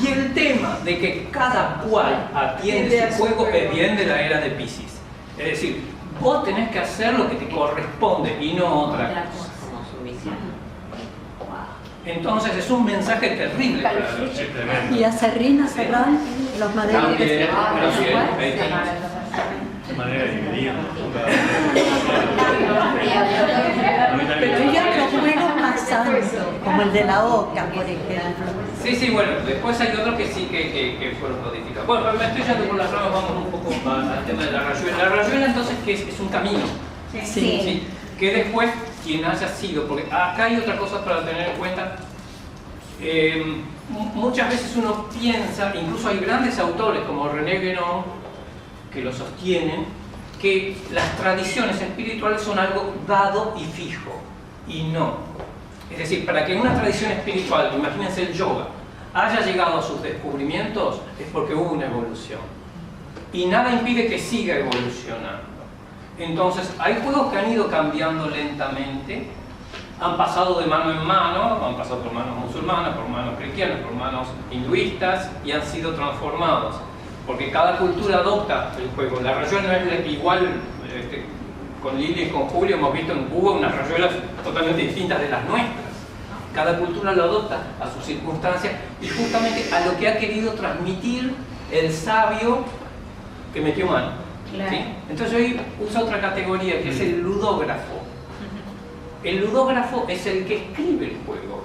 Y el tema de que cada cual atiende su juego es bien de la era de Piscis. Es decir, vos tenés que hacer lo que te corresponde y no otra cosa. Entonces es un mensaje terrible para los chicos. Es tremendo. Y a Serrín, a Serrán, los maderos. También, Qué manera de dividir. Pero hay otros juegos más santos, como el de la oca, por ejemplo. Sí, bueno, después hay otros que sí que fueron codificados. Bueno, pero me estoy yendo por las ramas, vamos un poco al tema de la rayuela. La rayuela entonces que es un camino. Sí. Que después quien haya sido, porque acá hay otra cosa para tener en cuenta. Muchas veces uno piensa, incluso hay grandes autores como René Guénon, que lo sostienen, que las tradiciones espirituales son algo dado y fijo, y no. Es decir, para que una tradición espiritual, imagínense el yoga, haya llegado a sus descubrimientos, es porque hubo una evolución. Y nada impide que siga evolucionando. Entonces, hay juegos que han ido cambiando lentamente, han pasado de mano en mano, han pasado por manos musulmanas, por manos cristianas, por manos hinduistas, y han sido transformados. Porque cada cultura adopta el juego. La rayuela no es igual, con Lili y con Julio hemos visto en Cuba unas rayuelas totalmente distintas de las nuestras. Cada cultura lo adopta a sus circunstancias y justamente a lo que ha querido transmitir el sabio que metió mano. ¿Sí? Entonces hoy usa otra categoría que es el ludógrafo. El ludógrafo es el que escribe el juego.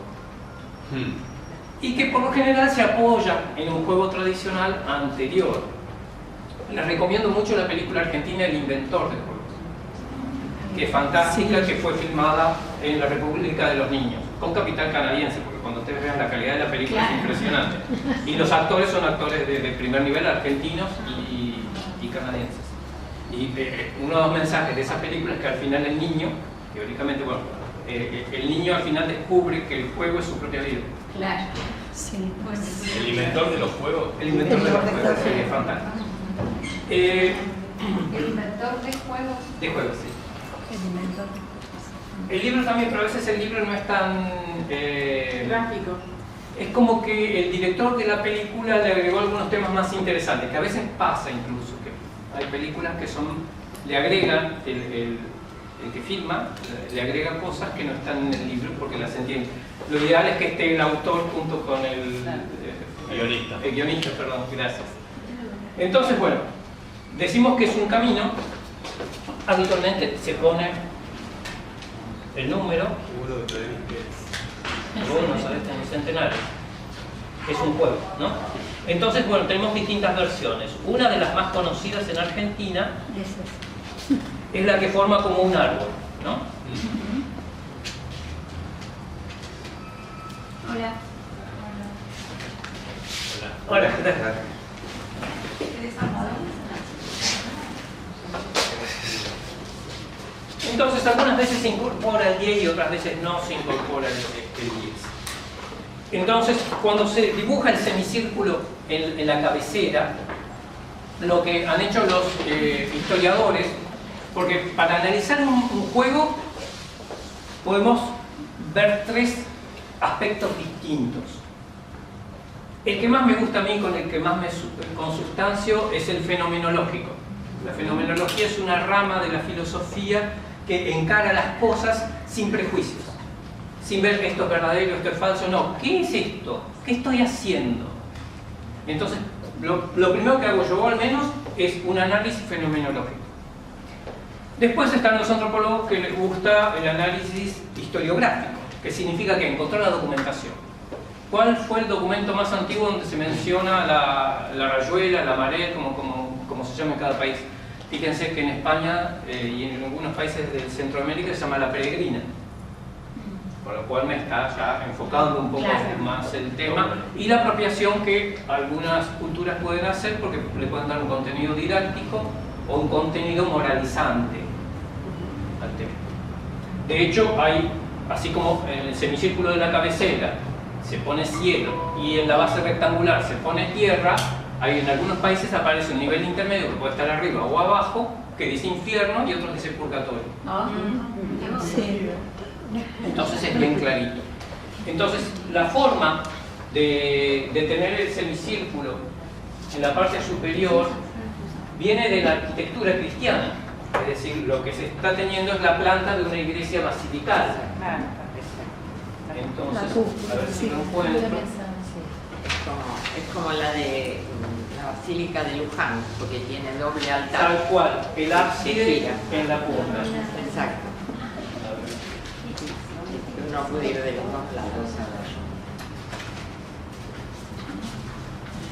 Y que por lo general se apoya en un juego tradicional anterior. Les recomiendo mucho la película argentina El Inventor de Juegos, que es fantástica, que fue filmada en la República de los Niños, con capital canadiense, porque cuando ustedes vean la calidad de la película es impresionante. Y los actores son actores de primer nivel, argentinos y canadienses. Y uno de los mensajes de esa película es que al final el niño, teóricamente, bueno, el niño al final descubre que el juego es su propia vida. Claro. Sí. El inventor de los juegos. El inventor de los juegos, sí, es fantástico. El inventor de juegos. De juegos, sí. El inventor. El libro también, pero a veces el libro no es tan... Gráfico. Es como que el director de la película le agregó algunos temas más interesantes, que a veces pasa incluso, que hay películas que le agregan, el que filma, le agrega cosas que no están en el libro porque las entiende. Lo ideal es que esté el autor junto con el Guionista. El guionista, perdón, gracias. Entonces, bueno, decimos que es un camino, habitualmente se pone el número, uno, ¿sabes? Un centenario. Es un juego, ¿no? Entonces, bueno, tenemos distintas versiones. Una de las más conocidas en Argentina es la que forma como un árbol, ¿no? Hola. Hola. Entonces, algunas veces se incorpora el 10 y otras veces no se incorpora el 10. Entonces, cuando se dibuja el semicírculo en la cabecera, lo que han hecho los historiadores, porque para analizar un juego podemos ver tres aspectos distintos. El que más me gusta a mí, con el que más me consustancio, es el fenomenológico. La fenomenología es una rama de la filosofía que encara las cosas sin prejuicios, sin ver esto es verdadero, esto es falso, no. ¿Qué es esto? ¿Qué estoy haciendo? Entonces, lo primero que hago yo, al menos, es un análisis fenomenológico. Después están los antropólogos que les gusta el análisis historiográfico, que significa que encontrar la documentación. ¿Cuál fue el documento más antiguo donde se menciona la rayuela, la marea, como se llama en cada país? Fíjense que en España y en algunos países de Centroamérica se llama la peregrina, por lo cual me está ya enfocando un poco más el tema, y la apropiación que algunas culturas pueden hacer porque le pueden dar un contenido didáctico o un contenido moralizante al tema. De hecho, hay, así como en el semicírculo de la cabecera se pone cielo y en la base rectangular se pone tierra, hay en algunos países aparece un nivel intermedio que puede estar arriba o abajo, que dice infierno, y otros dice purgatorio. Sí. Entonces es bien clarito. Entonces la forma de tener el semicírculo en la parte superior viene de la arquitectura cristiana. Es decir, lo que se está teniendo es la planta de una iglesia basilical. Entonces, a ver si lo encuentro. Es como la de la Basílica de Luján, porque tiene doble altar. Tal cual, el ábside en la punta. Exacto. No pude ir de los dos lados.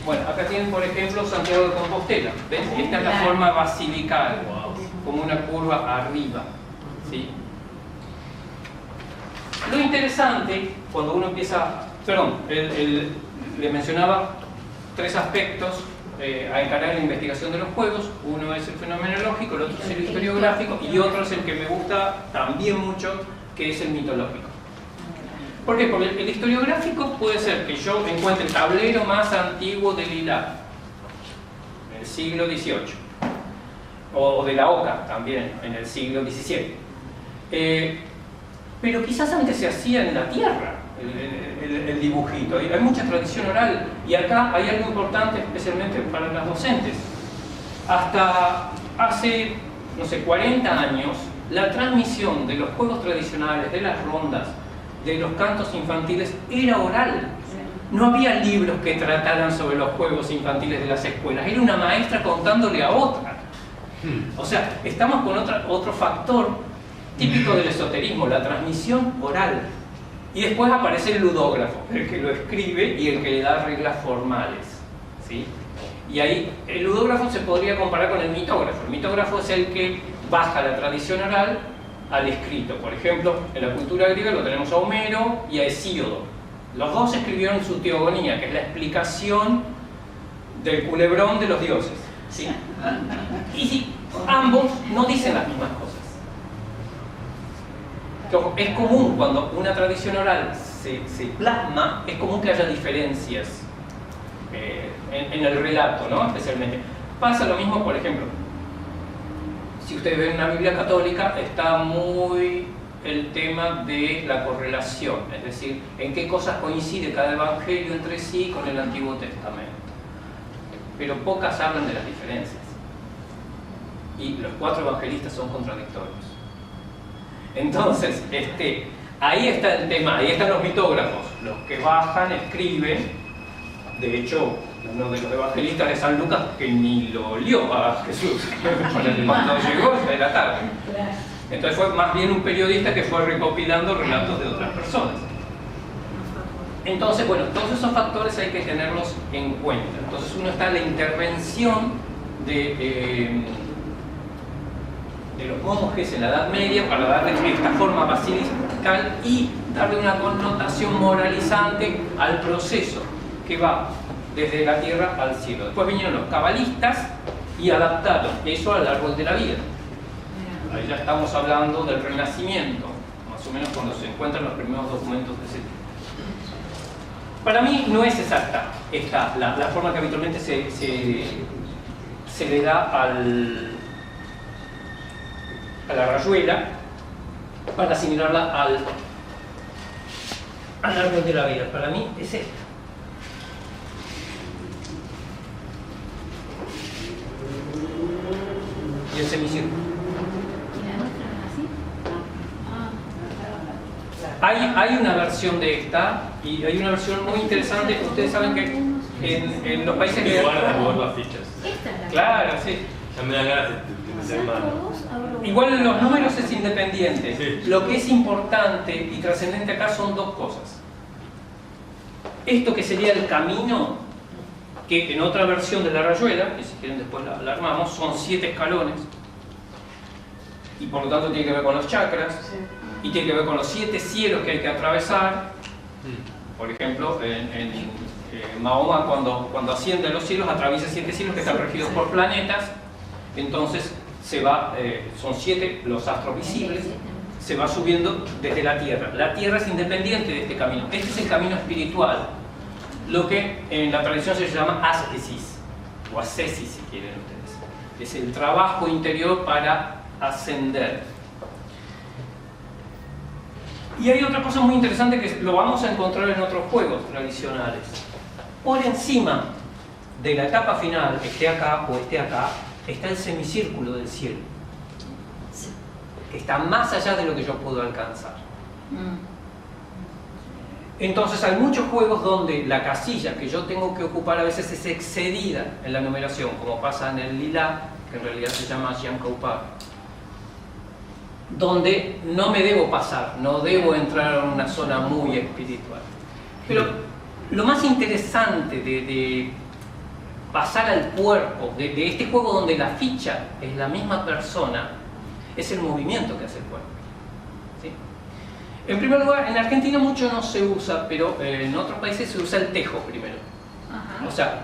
Bueno, acá tienen, por ejemplo, Santiago de Compostela. ¿Ven? Esta es la forma basilical, como una curva arriba, ¿sí? Lo interesante, cuando uno empieza... Perdón, le mencionaba 3 aspectos a encarar la investigación de los juegos. Uno es el fenomenológico, el otro es el historiográfico, y otro es el que me gusta también mucho, que es el mitológico. ¿Por qué? Porque el historiográfico puede ser que yo encuentre el tablero más antiguo del Lila, en el siglo XVIII, o de la Oca también, en el siglo XVII. Pero quizás antes se hacía en la tierra el dibujito. Hay mucha tradición oral, y acá hay algo importante, especialmente para las docentes. Hasta hace, no sé, 40 años, la transmisión de los juegos tradicionales, de las rondas, de los cantos infantiles, era oral. No había libros que trataran sobre los juegos infantiles de las escuelas. Era una maestra contándole a otra. O sea, estamos con otro factor típico del esoterismo, la transmisión oral. Y después aparece el ludógrafo, el que lo escribe y el que le da reglas formales, ¿sí? Y ahí el ludógrafo se podría comparar con el mitógrafo. El mitógrafo es el que baja la tradición oral al escrito. Por ejemplo, en la cultura griega lo tenemos a Homero y a Hesíodo. Los dos escribieron su teogonía, que es la explicación del culebrón de los dioses, ¿sí? Y si ambos no dicen las mismas cosas. Es común cuando una tradición oral se plasma, es común que haya diferencias en el relato, ¿no? Especialmente. Pasa lo mismo, por ejemplo, si ustedes ven una Biblia católica, está muy el tema de la correlación, es decir, en qué cosas coincide cada evangelio entre sí con el Antiguo Testamento. Pero pocas hablan de las diferencias. Y los 4 evangelistas son contradictorios. Entonces, ahí está el tema, ahí están los mitógrafos, los que bajan, escriben. De hecho, uno de los evangelistas de San Lucas que ni lo olió a Jesús cuando llegó ya era tarde. Entonces fue más bien un periodista que fue recopilando relatos de otras personas. Entonces, bueno, todos esos factores hay que tenerlos en cuenta. Entonces uno está en la intervención de los monjes en la Edad Media para darle esta forma basilical y darle una connotación moralizante al proceso que va desde la tierra al cielo. Después vinieron los cabalistas y adaptaron eso al árbol de la vida. Ahí ya estamos hablando del Renacimiento, más o menos cuando se encuentran los primeros documentos de ese tipo. Para mí no es exacta la forma que habitualmente se le da a la rayuela para asimilarla al árbol de la vida. Para mí es esta. y el semicírculo. ¿Y la nuestra es así? Hay una versión de esta y hay una versión muy interesante. Ustedes saben que en los países Que van a mover las fichas. Esta es la Claro, sí. Ya me dan ganas de meter mano. Igual en los números es independiente. Sí. Lo que es importante y trascendente acá son dos cosas. Esto que sería el camino, que en otra versión de la rayuela, que si quieren después la armamos, son 7 escalones. Y por lo tanto tiene que ver con los chakras. Y tiene que ver con los 7 cielos que hay que atravesar. Por ejemplo, en Mahoma cuando asciende a los cielos, atraviesa 7 cielos que están regidos por planetas. Entonces se va, son 7 los astros visibles, se va subiendo desde la Tierra. La Tierra es independiente de este camino. Este es el camino espiritual, lo que en la tradición se llama ascesis, o ascesis si quieren ustedes. Es el trabajo interior para ascender. Y hay otra cosa muy interesante que lo vamos a encontrar en otros juegos tradicionales. Por encima de la etapa final, esté acá o esté acá, está el semicírculo del cielo, que está más allá de lo que yo puedo alcanzar. Entonces hay muchos juegos donde la casilla que yo tengo que ocupar a veces es excedida en la numeración, como pasa en el Lila, que en realidad se llama Jiankaupar, donde no me debo pasar, no debo entrar en una zona muy espiritual. Pero lo más interesante de pasar al cuerpo, de este juego donde la ficha es la misma persona, es el movimiento que hace el cuerpo. ¿Sí? En primer lugar, en Argentina mucho no se usa, pero en otros países se usa el tejo primero. Ajá. O sea,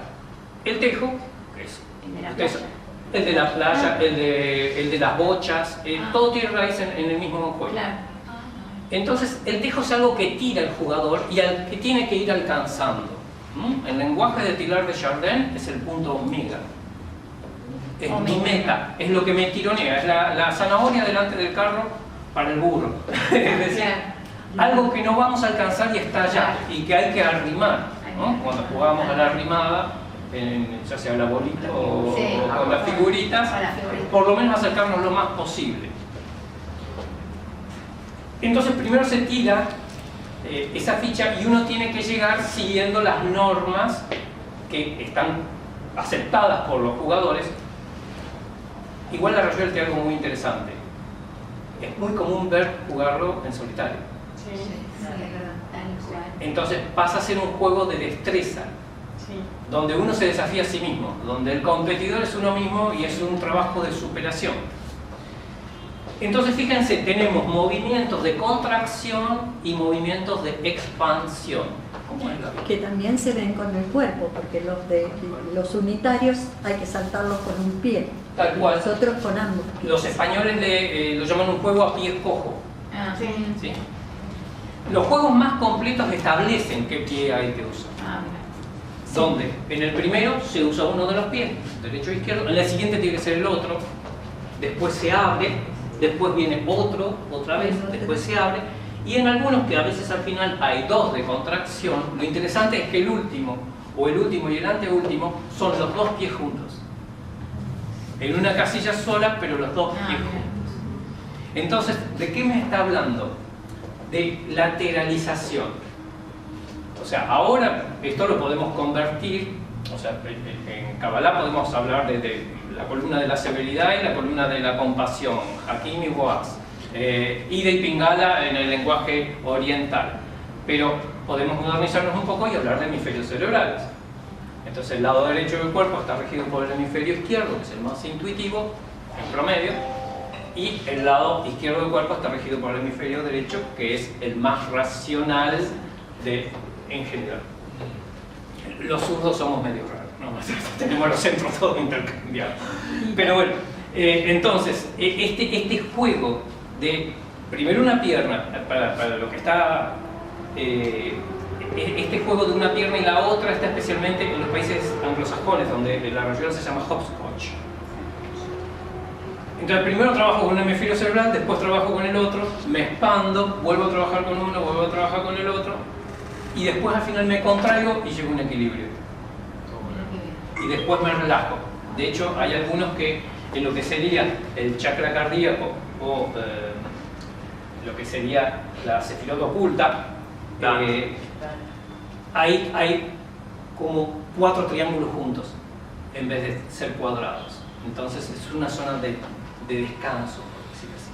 el tejo, que es El de la ustedes- playa. el de la playa, el de las bochas, todo tiene raíz en el mismo juego. Claro. Entonces, el tejo es algo que tira el jugador y al que tiene que ir alcanzando. El lenguaje de Teilhard de Chardin es el punto omega. Es mi meta, es lo que me tironea, es la zanahoria delante del carro para el burro. Es decir, algo que no vamos a alcanzar y está allá, y que hay que arrimar. ¿No? Cuando jugábamos a la arrimada, ya sea la bolita o con las figuritas, por lo menos acercarnos lo más posible. Entonces primero se tira esa ficha y uno tiene que llegar siguiendo las normas que están aceptadas por los jugadores. Igual la rayuela tiene algo muy interesante. Es muy común ver jugarlo en solitario. Entonces pasa a ser un juego de destreza, donde uno se desafía a sí mismo, donde el competidor es uno mismo y es un trabajo de superación. Entonces fíjense, tenemos movimientos de contracción y movimientos de expansión. ¿Cómo es la vida? Que también se ven con el cuerpo, porque los unitarios hay que saltarlos con un pie. Tal cual. Nosotros con ambos pies. Los españoles lo llaman un juego a pie cojo. Ah, sí. ¿Sí? Los juegos más completos establecen qué pie hay que usar. Ah, Donde en el primero se usa uno de los pies, derecho o izquierdo, en el siguiente tiene que ser el otro, después se abre, después viene otro, otra vez, después se abre, y en algunos que a veces al final hay dos de contracción, lo interesante es que el último, o el último y el anteúltimo, son los dos pies juntos. En una casilla sola, pero los dos pies juntos. Entonces, ¿de qué me está hablando? De lateralización. O sea, ahora esto lo podemos convertir, o sea, en Kabbalah podemos hablar de la columna de la severidad y la columna de la compasión, Hakim y Boaz, Ida y Pingala en el lenguaje oriental. Pero podemos modernizarnos un poco y hablar de hemisferios cerebrales. Entonces el lado derecho del cuerpo está regido por el hemisferio izquierdo, que es el más intuitivo, en promedio, y el lado izquierdo del cuerpo está regido por el hemisferio derecho, que es el más racional en general. Los zurdos somos medio raros, ¿no? Tenemos los centros todos intercambiados. Pero bueno, entonces, este juego de primero una pierna, para lo que está, este juego de una pierna y la otra está especialmente en los países anglosajones, donde la rayuela se llama hopscotch. Entonces primero trabajo con un hemisferio cerebral, después trabajo con el otro, me expando, vuelvo a trabajar con uno, vuelvo a trabajar con el otro, y después al final me contraigo y llego a un equilibrio. Y después me relajo. De hecho, hay algunos que en lo que sería el chakra cardíaco o lo que sería la sefirot oculta, hay como 4 triángulos juntos en vez de ser cuadrados. Entonces es una zona de descanso, por decirlo así.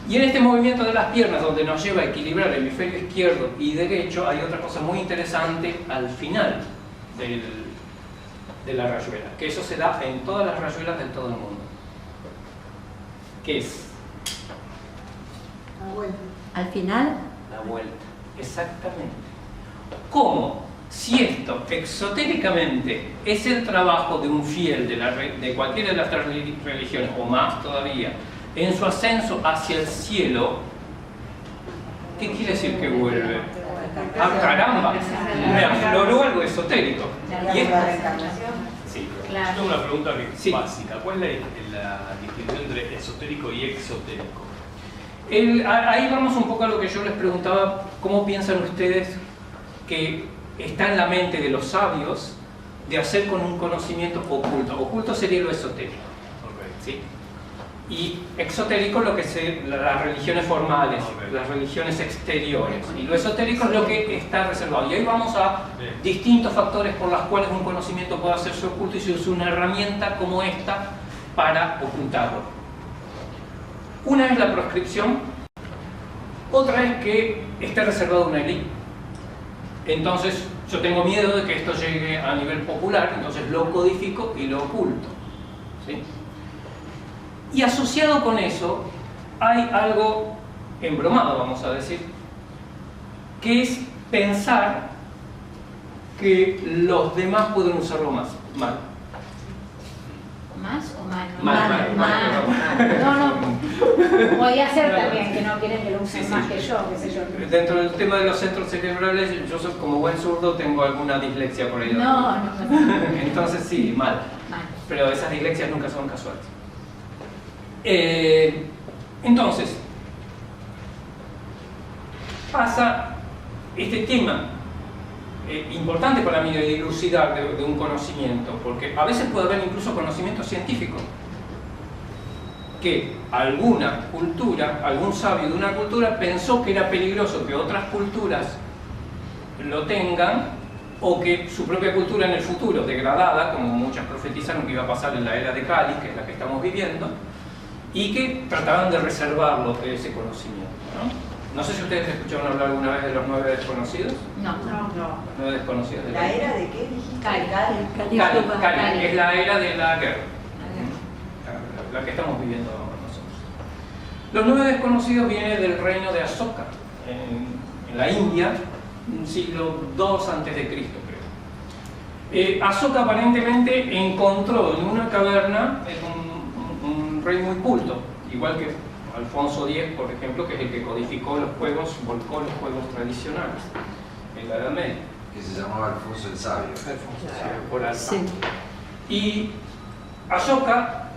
Y en este movimiento de las piernas, donde nos lleva a equilibrar el hemisferio izquierdo y derecho, hay otra cosa muy interesante al final de la rayuela, que eso se da en todas las rayuelas de todo el mundo. ¿Qué es? Al final, La vuelta, exactamente. ¿Cómo? Si esto exotéricamente es el trabajo de un fiel de cualquiera de las 3 religiones, o más todavía, en su ascenso hacia el cielo, ¿qué quiere decir que vuelve? ¡Ah, caramba! Me afloró algo esotérico. Y esto, sí. Claro. Yo tengo una pregunta Sí. básica. ¿Cuál es la distinción entre esotérico y exotérico? Ahí vamos un poco a lo que yo les preguntaba, ¿cómo piensan ustedes que está en la mente de los sabios de hacer con un conocimiento oculto? Oculto sería lo esotérico, ¿sí? Y exotérico lo que las religiones formales, las religiones exteriores. Y lo esotérico es lo que está reservado. Y ahí vamos a distintos factores por los cuales un conocimiento puede hacerse oculto y se usa una herramienta como esta para ocultarlo. Una es la proscripción, otra es que esté reservado a una élite. Entonces yo tengo miedo de que esto llegue a nivel popular, entonces lo codifico y lo oculto, ¿sí? Y asociado con eso hay algo embromado, vamos a decir, que es pensar que los demás pueden usarlo mal. ¿Más o mal? Mal. No. Podía ser también que no quieren que lo usen Sí, más sí. que yo, qué sé yo. Dentro del tema de los centros cerebrales, yo soy, como buen zurdo, tengo alguna dislexia por ahí. No. Entonces sí, mal. Mal. Pero esas dislexias nunca son casuales. Entonces, pasa este tema importante para mí de dilucidar de un conocimiento, porque a veces puede haber incluso conocimiento científico que alguna cultura, algún sabio de una cultura pensó que era peligroso que otras culturas lo tengan, o que su propia cultura en el futuro, degradada, como muchas profetizaron que iba a pasar en la era de Cali, que es la que estamos viviendo, y que trataban de reservarlo, ese conocimiento, ¿no? No sé si ustedes escucharon hablar alguna vez de los 9 desconocidos. No. Los 9 desconocidos de ¿La era de qué dijiste? Cali. Cali, es la era de la guerra, la que estamos viviendo nosotros. Los 9 desconocidos vienen del reino de Asoka, en la India, siglo II a.C., creo. Asoka aparentemente encontró en una caverna un rey muy culto, igual que Alfonso X, por ejemplo, que es el que codificó los juegos, volcó los juegos tradicionales en la Edad Media. Que se llamaba Alfonso el Sabio. Por algo. sí. Y Asoka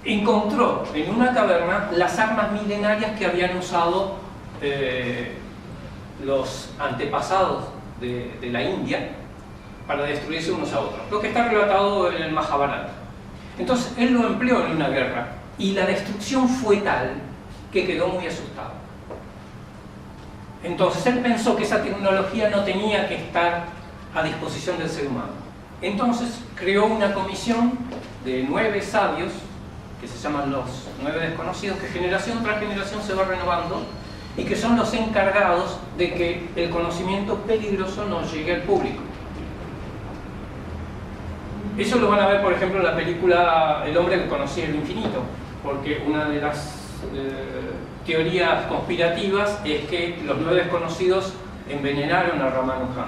encontró en una caverna las armas milenarias que habían usado los antepasados de la India para destruirse unos a otros, lo que está relatado en el Mahabharata. Entonces él lo empleó en una guerra y la destrucción fue tal que quedó muy asustado. Entonces él pensó que esa tecnología no tenía que estar a disposición del ser humano. Entonces creó una comisión de 9 sabios, que se llaman los 9 desconocidos, que generación tras generación se va renovando y que son los encargados de que el conocimiento peligroso no llegue al público. Eso lo van a ver, por ejemplo, en la película El hombre que conocía el infinito, porque una de las teorías conspirativas es que los 9 desconocidos envenenaron a Ramanujan.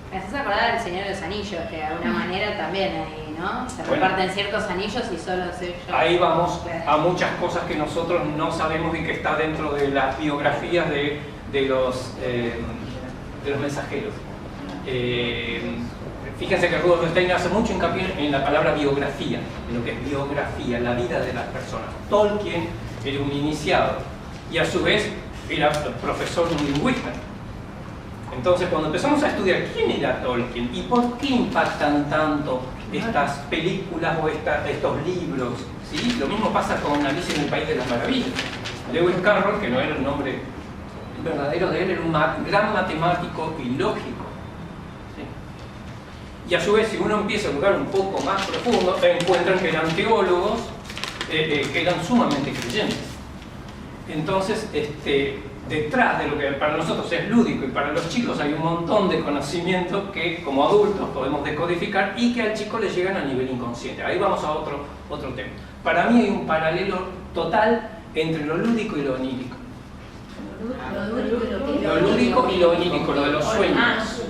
Me haces acordar del Señor de los Anillos, que de alguna manera también ahí, ¿no? Se Bueno. reparten ciertos anillos y solo ellos. Ahí vamos a muchas cosas que nosotros no sabemos y que está dentro de las biografías de los mensajeros. Fíjense que Rudolf Steiner hace mucho hincapié en la palabra biografía, en lo que es biografía, la vida de las personas. Tolkien era un iniciado y a su vez era profesor lingüista. Entonces, cuando empezamos a estudiar quién era Tolkien y por qué impactan tanto estas películas o estos libros, ¿sí? Lo mismo pasa con Alicia en el País de las Maravillas. Lewis Carroll, que no era el nombre verdadero de él, era un gran matemático y lógico. ¿Sí? Y a su vez, si uno empieza a buscar un poco más profundo, encuentran que eran teólogos que eran sumamente creyentes. Entonces, detrás de lo que para nosotros es lúdico y para los chicos hay un montón de conocimientos que como adultos podemos decodificar y que al chico le llegan a nivel inconsciente. Ahí vamos a otro tema. Para mí hay un paralelo total entre lo lúdico y lo onírico. Lo lúdico y lo onírico, lo de los sueños.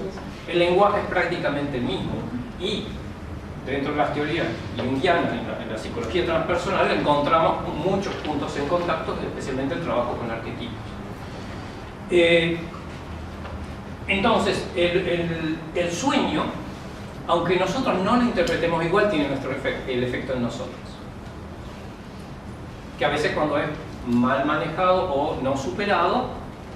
El lenguaje es prácticamente el mismo. Y dentro de las teorías junguianas, en la psicología transpersonal, encontramos muchos puntos en contacto, especialmente el trabajo con arquetipos. Entonces, el sueño, aunque nosotros no lo interpretemos igual, tiene el efecto en nosotros. Que a veces cuando es mal manejado o no superado,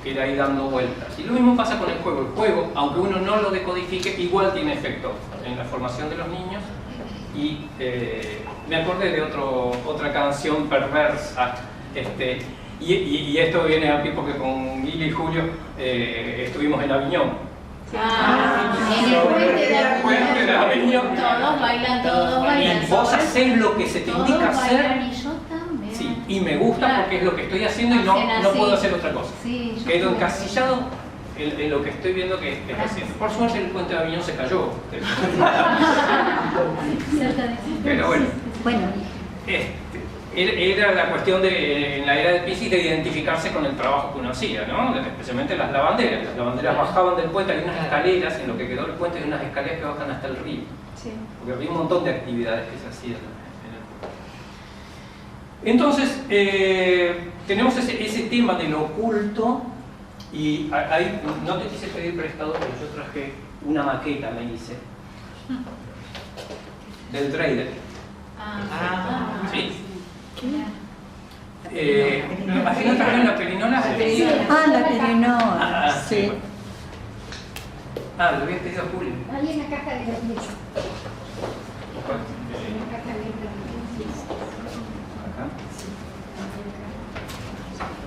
queda ahí dando vueltas. Y lo mismo pasa con el juego. El juego, aunque uno no lo decodifique, igual tiene efecto en la formación de los niños. Y me acordé de otra canción perversa. Y esto viene aquí porque con Guille y Julio estuvimos en Aviñón. En el puente de Aviñón. Todos bailan. Y vos haces lo que se te indica hacer. Y yo también. Sí, y me gusta porque es lo que estoy haciendo y no puedo hacer otra cosa. Sí, quedo encasillado en lo que estoy viendo que estoy haciendo. Por suerte el puente de Aviñón se cayó. Pero bueno. Era la cuestión en la era de Piscis de identificarse con el trabajo que uno hacía, ¿no? Especialmente las lavanderas. Las lavanderas bajaban del puente, hay unas escaleras, en lo que quedó el puente hay unas escaleras que bajan hasta el río. Sí. Porque había un montón de actividades que se hacían en el puente. Entonces, tenemos ese tema de lo oculto y ahí, no te quise pedir prestado, pero yo traje una maqueta, me hice, del Dreidel. ¿Sí? ¿Así no trajeron la perinola? La perinola, sí. Bueno. Lo había pedido a Julio. Hay una caja de los niños.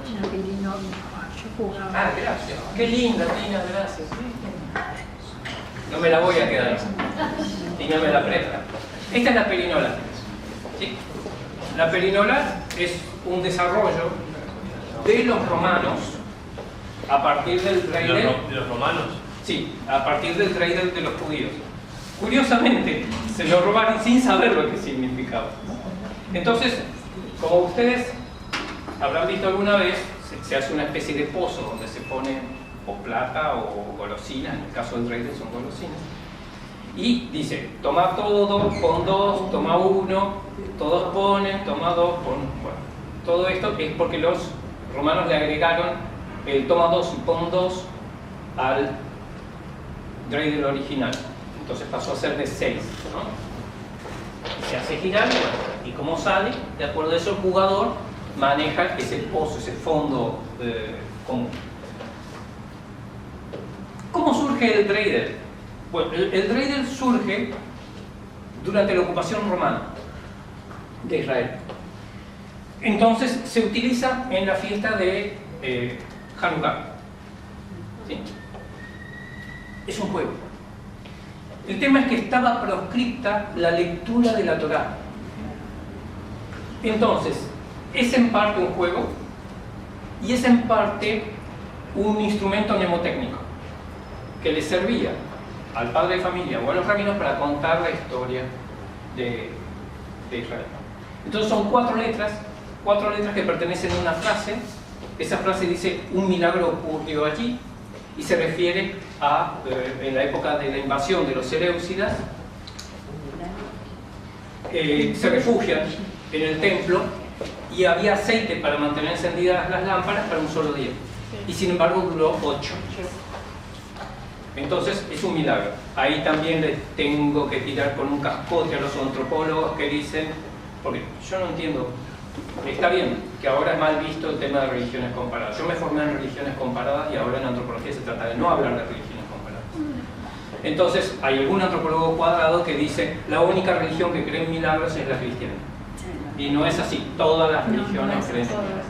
Una perinola. Yo jugaba. Gracias. Qué linda, Tina, gracias. No me la voy a quedar. Y no me la presta. Esta es la perinola. ¿Sí? La perinola es un desarrollo de los romanos a partir del Dreidel. ¿De los romanos? Sí, a partir del Dreidel de los judíos. Curiosamente, se lo robaron sin saber lo que significaba. Entonces, como ustedes habrán visto alguna vez, se hace una especie de pozo donde se pone o plata o golosinas, en el caso del Dreidel son golosinas. Y dice, toma todo, pon dos, toma uno, todos ponen, toma dos, pon... Bueno, todo esto es porque los romanos le agregaron el toma dos y pon dos al Dreidel original. Entonces pasó a ser de 6, ¿no? Se hace girar, y como sale, de acuerdo a eso el jugador maneja ese pozo, ese fondo común. ¿Cómo surge el Dreidel? Bueno, el Dreidel surge durante la ocupación romana de Israel. Entonces se utiliza en la fiesta de Hanukkah. ¿Sí? Es un juego. El tema es que estaba proscripta la lectura de la Torá. Entonces, es en parte un juego y es en parte un instrumento mnemotécnico que le servía al padre de familia o a los rabinos para contar la historia de Israel. Entonces son 4 letras que pertenecen a una frase. Esa frase dice, un milagro ocurrió allí, y se refiere a, en la época de la invasión de los Seleucidas, se refugian en el templo y había aceite para mantener encendidas las lámparas para un solo día. Y sin embargo duró 8. Entonces es un milagro. Ahí también les tengo que tirar con un cascote a los antropólogos que dicen, porque yo no entiendo Está bien que ahora es mal visto el tema de religiones comparadas. Yo me formé en religiones comparadas y ahora en antropología se trata de no hablar de religiones comparadas. Entonces, hay algún antropólogo cuadrado que dice la única religión que cree en milagros es la cristiana. Y no es así, todas las religiones creen en milagros.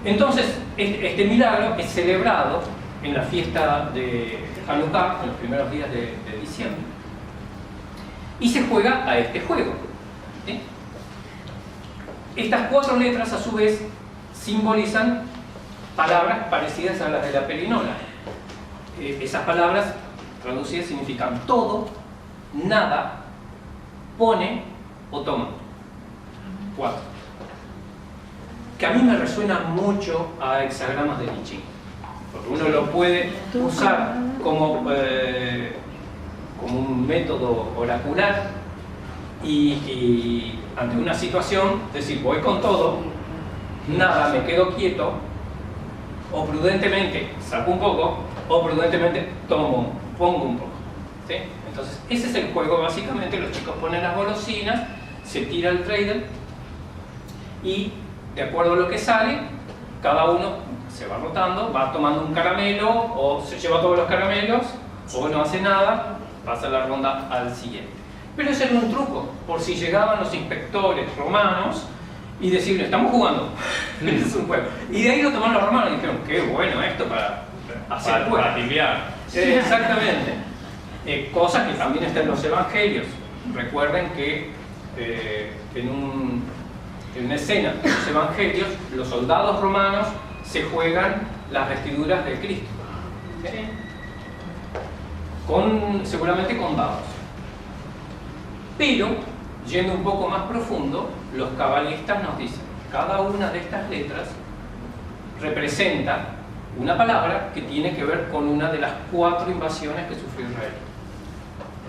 Entonces, este milagro es celebrado en la fiesta de Hanukkah, en los primeros días de diciembre. Y se juega a este juego. ¿Sí? Estas 4 letras, a su vez, simbolizan palabras parecidas a las de la perinola. Esas palabras traducidas significan todo, nada, pone o toma. 4. Que a mí me resuena mucho a hexagramas de I Ching, porque uno lo puede usar como un método oracular y ante una situación decir voy con todo, nada, me quedo quieto, o prudentemente saco un poco, o prudentemente pongo un poco. ¿Sí? Entonces ese es el juego básicamente. Los chicos ponen las golosinas, se tira el trader y de acuerdo a lo que sale, cada uno se va rotando, va tomando un caramelo o se lleva todos los caramelos o no hace nada, pasa la ronda al siguiente. Pero ese era un truco, por si llegaban los inspectores romanos y decirle, estamos jugando, es un juego. Y de ahí lo tomaron los romanos y dijeron, qué bueno esto para hacer juego. Para timbiar. Exactamente. Cosas que también están en los evangelios. Recuerden que en una escena de los evangelios, los soldados romanos se juegan las vestiduras de Cristo. ¿Sí? Seguramente con dados. Pero, yendo un poco más profundo, los cabalistas nos dicen, cada una de estas letras representa una palabra que tiene que ver con una de las 4 invasiones que sufrió Israel.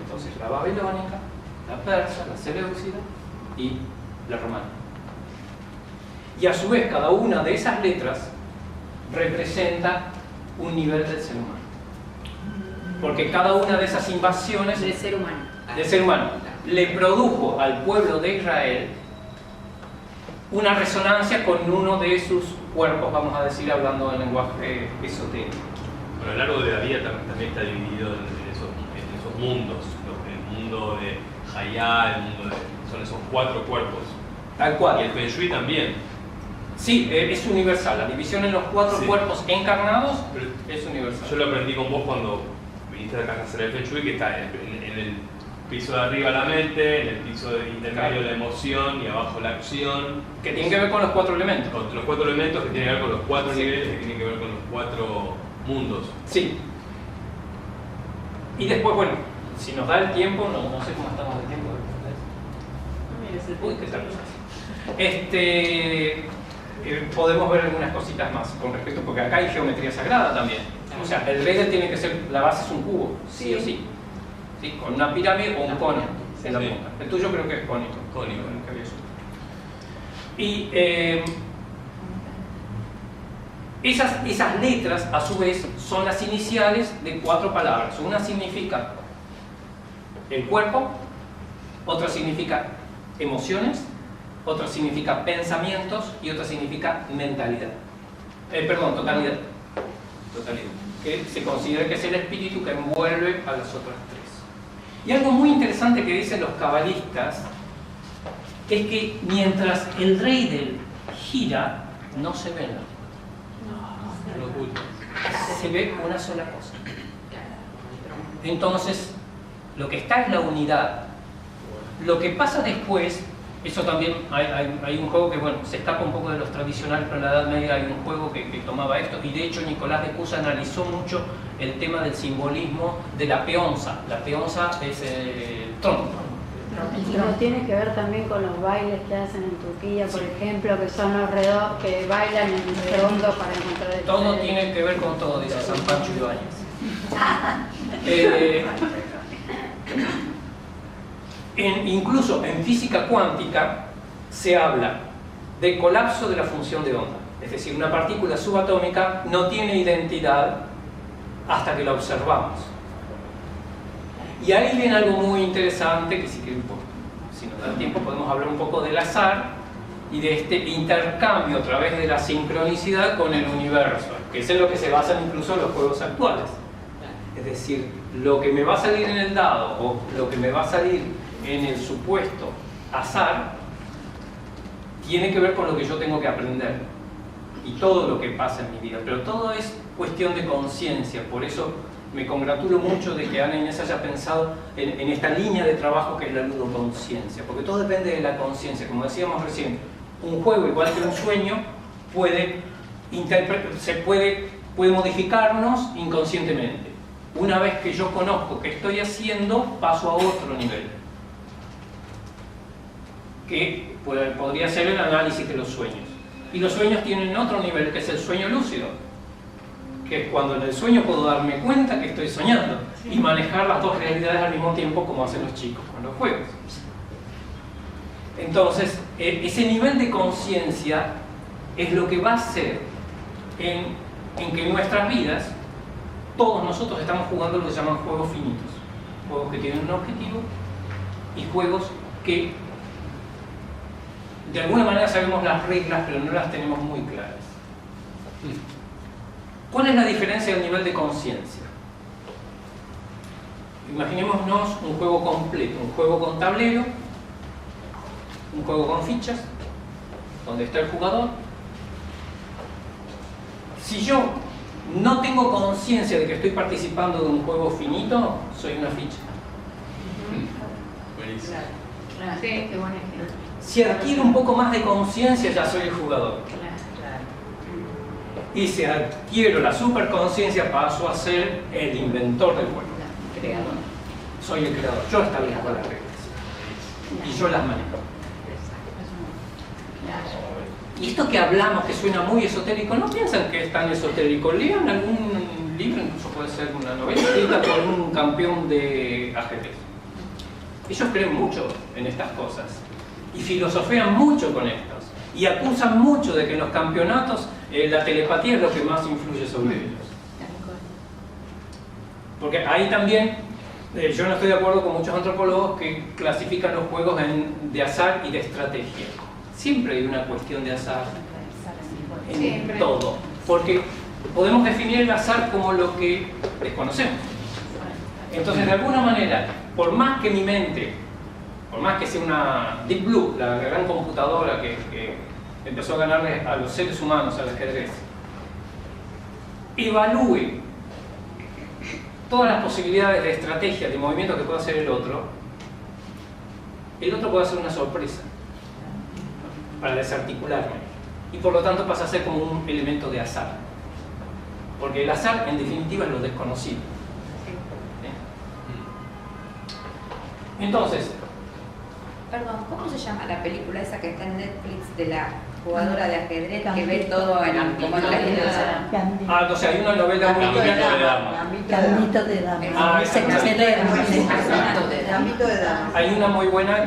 Entonces, la babilónica, la persa, la seleucida y la romana. Y a su vez, cada una de esas letras representa un nivel del ser humano. Porque cada una de esas invasiones Del ser humano. le produjo al pueblo de Israel una resonancia con uno de sus cuerpos, vamos a decir, hablando en lenguaje esotérico. Bueno, a lo largo de la vida también está dividido en esos mundos. El mundo de Hayá, son esos 4 cuerpos. Tal cual. Y el Feng Shui también. Sí, es universal. La división en los 4 cuerpos encarnados es universal. Yo lo aprendí con vos cuando viniste acá a hacer el Feng Shui, que está en el piso de arriba la mente, en el piso intermedio la emoción y abajo la acción. Que tiene que ver con los 4 elementos. Con los 4 elementos que tienen que ver con los 4 niveles, que tienen que ver con los 4 mundos. Sí. Y después, bueno, si nos da el tiempo, no sé cómo estamos de tiempo. Uy, ¿qué tal? Podemos ver algunas cositas más con respecto, porque acá hay geometría sagrada también. O sea, el Reidel tiene que ser, la base es un cubo, sí o sí. ¿Sí? Con una pirámide o un cono en la punta. El tuyo creo que es cónico. Cónico. Y esas letras, a su vez, son las iniciales de 4 palabras. Una significa el cuerpo, otra significa emociones, otra significa pensamientos y otra significa mentalidad. Totalidad. Que se considera que es el espíritu que envuelve a las otras 3. Y algo muy interesante que dicen los cabalistas es que mientras el Reidel gira, no se ve nada. Se ve una sola cosa. Entonces, lo que está es la unidad. Lo que pasa después, eso también, hay un juego que, bueno, se escapa un poco de los tradicionales, pero en la Edad Media hay un juego que tomaba esto, y de hecho Nicolás de Cusa analizó mucho el tema del simbolismo de la peonza. La peonza es el trono. Y no tiene que ver también con los bailes que hacen en Turquía, por ejemplo, que son los redos que bailan en redondo para encontrar el todo tiene que ver con todo, dice San Pancho Ibáñez. Incluso en física cuántica se habla de colapso de la función de onda. Es decir, una partícula subatómica no tiene identidad hasta que la observamos. Y ahí viene algo muy interesante, que si nos da tiempo podemos hablar un poco del azar y de este intercambio a través de la sincronicidad con el universo, que es en lo que se basan incluso los juegos actuales. Es decir, lo que me va a salir en el dado o lo que me va a salir en el supuesto azar tiene que ver con lo que yo tengo que aprender y todo lo que pasa en mi vida, pero todo es cuestión de conciencia. Por eso me congratulo mucho de que Ana Inés haya pensado en esta línea de trabajo que es la ludoconsciencia, porque todo depende de la conciencia. Como decíamos recién, un juego igual que un sueño puede modificarnos inconscientemente. Una vez que yo conozco qué estoy haciendo, paso a otro nivel, que podría ser el análisis de los sueños. Y los sueños tienen otro nivel, que es el sueño lúcido, que es cuando en el sueño puedo darme cuenta que estoy soñando y manejar las dos realidades al mismo tiempo, como hacen los chicos con los juegos. Entonces, ese nivel de conciencia es lo que va a hacer en que en nuestras vidas todos nosotros estamos jugando lo que se llaman juegos finitos, juegos que tienen un objetivo y juegos que de alguna manera sabemos las reglas pero no las tenemos muy claras. ¿Cuál es la diferencia del nivel de conciencia? Imaginémonos un juego completo, un juego con tablero, un juego con fichas, donde está el jugador. Si yo no tengo conciencia de que estoy participando de un juego finito, soy una ficha. Buenísimo. Claro, sí, qué buen ejemplo. Si adquiero un poco más de conciencia, ya soy el jugador. Y si adquiero la superconciencia, paso a ser el inventor del juego. Creador. Soy el creador. Yo establezco las reglas. Y yo las manejo. Y esto que hablamos, que suena muy esotérico, no piensan que es tan esotérico. Lean algún libro, incluso puede ser una novela escrita por un campeón de ajedrez. Ellos creen mucho en estas cosas y filosofean mucho con estos y acusan mucho de que en los campeonatos la telepatía es lo que más influye sobre ellos. Porque ahí también yo no estoy de acuerdo con muchos antropólogos que clasifican los juegos de azar y de estrategia. Siempre hay una cuestión de azar en todo, porque podemos definir el azar como lo que desconocemos. Entonces, de alguna manera, por más que mi mente, por más que sea una Deep Blue, la gran computadora que empezó a ganarle a los seres humanos al ajedrez, evalúe todas las posibilidades de estrategia, de movimiento que pueda hacer el otro puede hacer una sorpresa para desarticularme y por lo tanto pasa a ser como un elemento de azar, porque el azar en definitiva es lo desconocido. Entonces, perdón, ¿cómo se llama la película esa que está en Netflix de la jugadora de ajedrez que ve todo como en la o sea, hay una novela muy buena. Gambito de Dama. Es excelente. Gambito de Dama. Hay una muy buena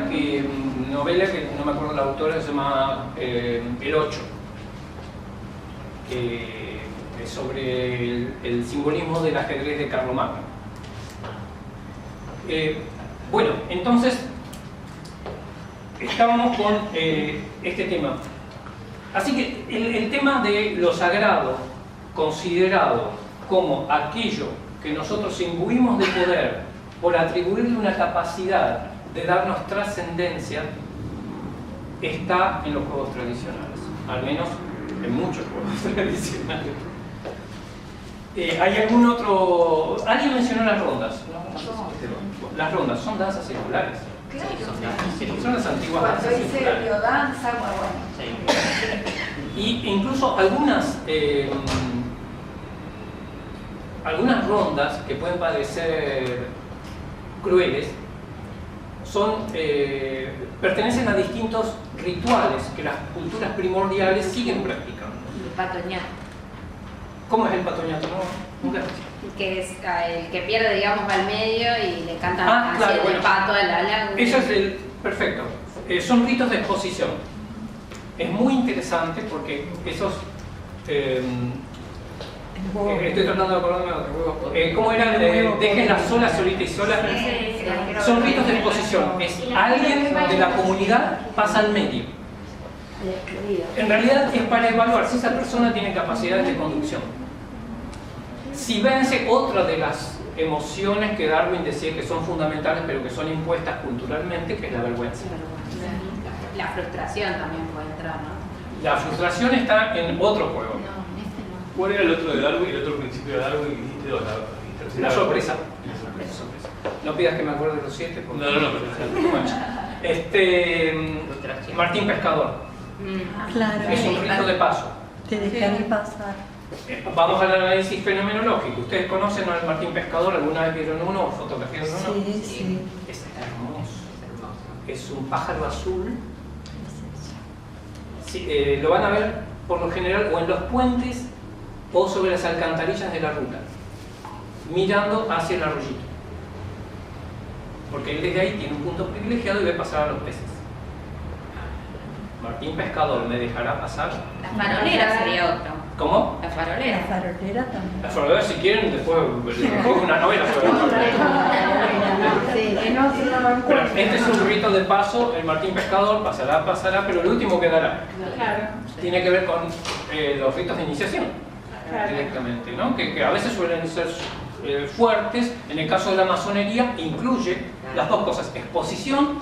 novela que no me acuerdo la autora, se llama El 8, que es sobre el simbolismo del ajedrez de Carlomagno. Bueno, entonces estábamos con este tema. Así que el tema de lo sagrado, considerado como aquello que nosotros imbuimos de poder por atribuirle una capacidad de darnos trascendencia, está en los juegos tradicionales, al menos en muchos juegos tradicionales. ¿Hay algún otro? ¿Alguien mencionó las rondas? ¿No? Las rondas son danzas circulares. Son las antiguas danzas circulares. biodanza, bueno. Y incluso algunas rondas que pueden parecer crueles pertenecen a distintos rituales que las culturas primordiales siguen practicando. El patoñato. ¿Cómo es el patoñato? Nunca. Que es el que pierde, digamos, al medio y le cantan la canción claro, del bueno. pato de la laguna. Eso es perfecto. Son ritos de exposición. Es muy interesante porque esos... estoy tratando de acordarme de otro juego. ¿Cómo era? Déjenla sola, solita y sola. Son ritos de exposición. Es alguien de la comunidad pasa al medio. En realidad es para evaluar si esa persona tiene capacidades de conducción. Si vence otra de las emociones que Darwin decía que son fundamentales pero que son impuestas culturalmente, que es la vergüenza. La frustración también puede entrar, ¿no? La frustración está en otro juego. ¿Cuál era el otro de Darwin? El otro principio de Darwin que dijiste, La sorpresa. No pidas que me acuerde de los 7. No. Martín Pescador. Claro. Es un rito de paso. Te dejaré pasar. Vamos al análisis fenomenológico. ¿Ustedes conocen al Martín Pescador? ¿Alguna vez vieron uno o fotografiaron uno? Sí. Es hermoso. Es un pájaro azul. Sí, lo van a ver por lo general o en los puentes o sobre las alcantarillas de la ruta, mirando hacia el arroyito. Porque él desde ahí tiene un punto privilegiado y ve pasar a los peces. Martín Pescador, ¿me dejará pasar? La farolera sería otro. ¿Cómo? La farolera. La farolera también. La farolera, si quieren, después les escribo una novela sobre la farolera. Bueno, este es un rito de paso, el Martín Pescador pasará, pero el último quedará. Tiene que ver con los ritos de iniciación, directamente, ¿no? Que a veces suelen ser fuertes. En el caso de la masonería incluye las dos cosas: exposición,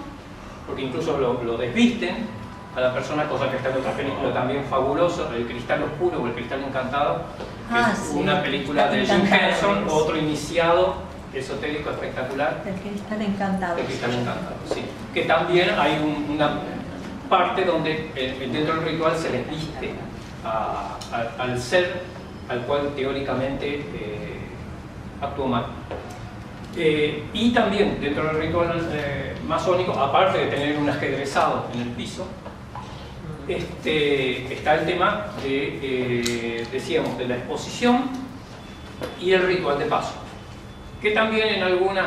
porque incluso lo desvisten a la persona, cosa que está en otra película también fabulosa, El Cristal Oscuro o El Cristal Encantado, que es una película de Jim Henson, otro iniciado esotérico espectacular. El Cristal Encantado. El Cristal Encantado, sí. Que también hay una parte donde dentro del ritual se les viste al ser al cual teóricamente actuó mal. Y también dentro del ritual masónico, aparte de tener un ajedrezado en el piso, está el tema de, decíamos, de la exposición y el ritual de paso, que también en algunas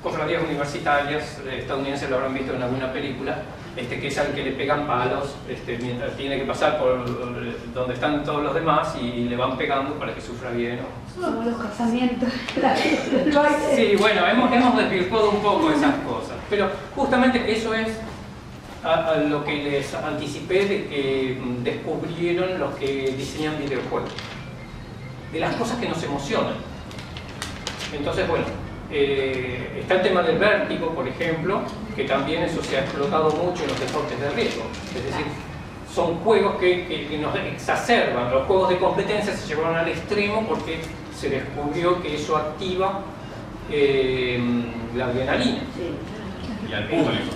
cofradías universitarias estadounidenses lo habrán visto en alguna película, que es al que le pegan palos mientras tiene que pasar por donde están todos los demás y le van pegando para que sufra bien. Como los casamientos. Sí, bueno, hemos desvirtuado un poco esas cosas, pero justamente eso es a lo que les anticipé de que descubrieron los que diseñan videojuegos, de las cosas que nos emocionan. Entonces, bueno, está el tema del vértigo, por ejemplo, que también eso se ha explotado mucho en los deportes de riesgo. Es decir, son juegos que nos exacerban. Los juegos de competencia se llevaron al extremo porque se descubrió que eso activa la adrenalina. Y al público.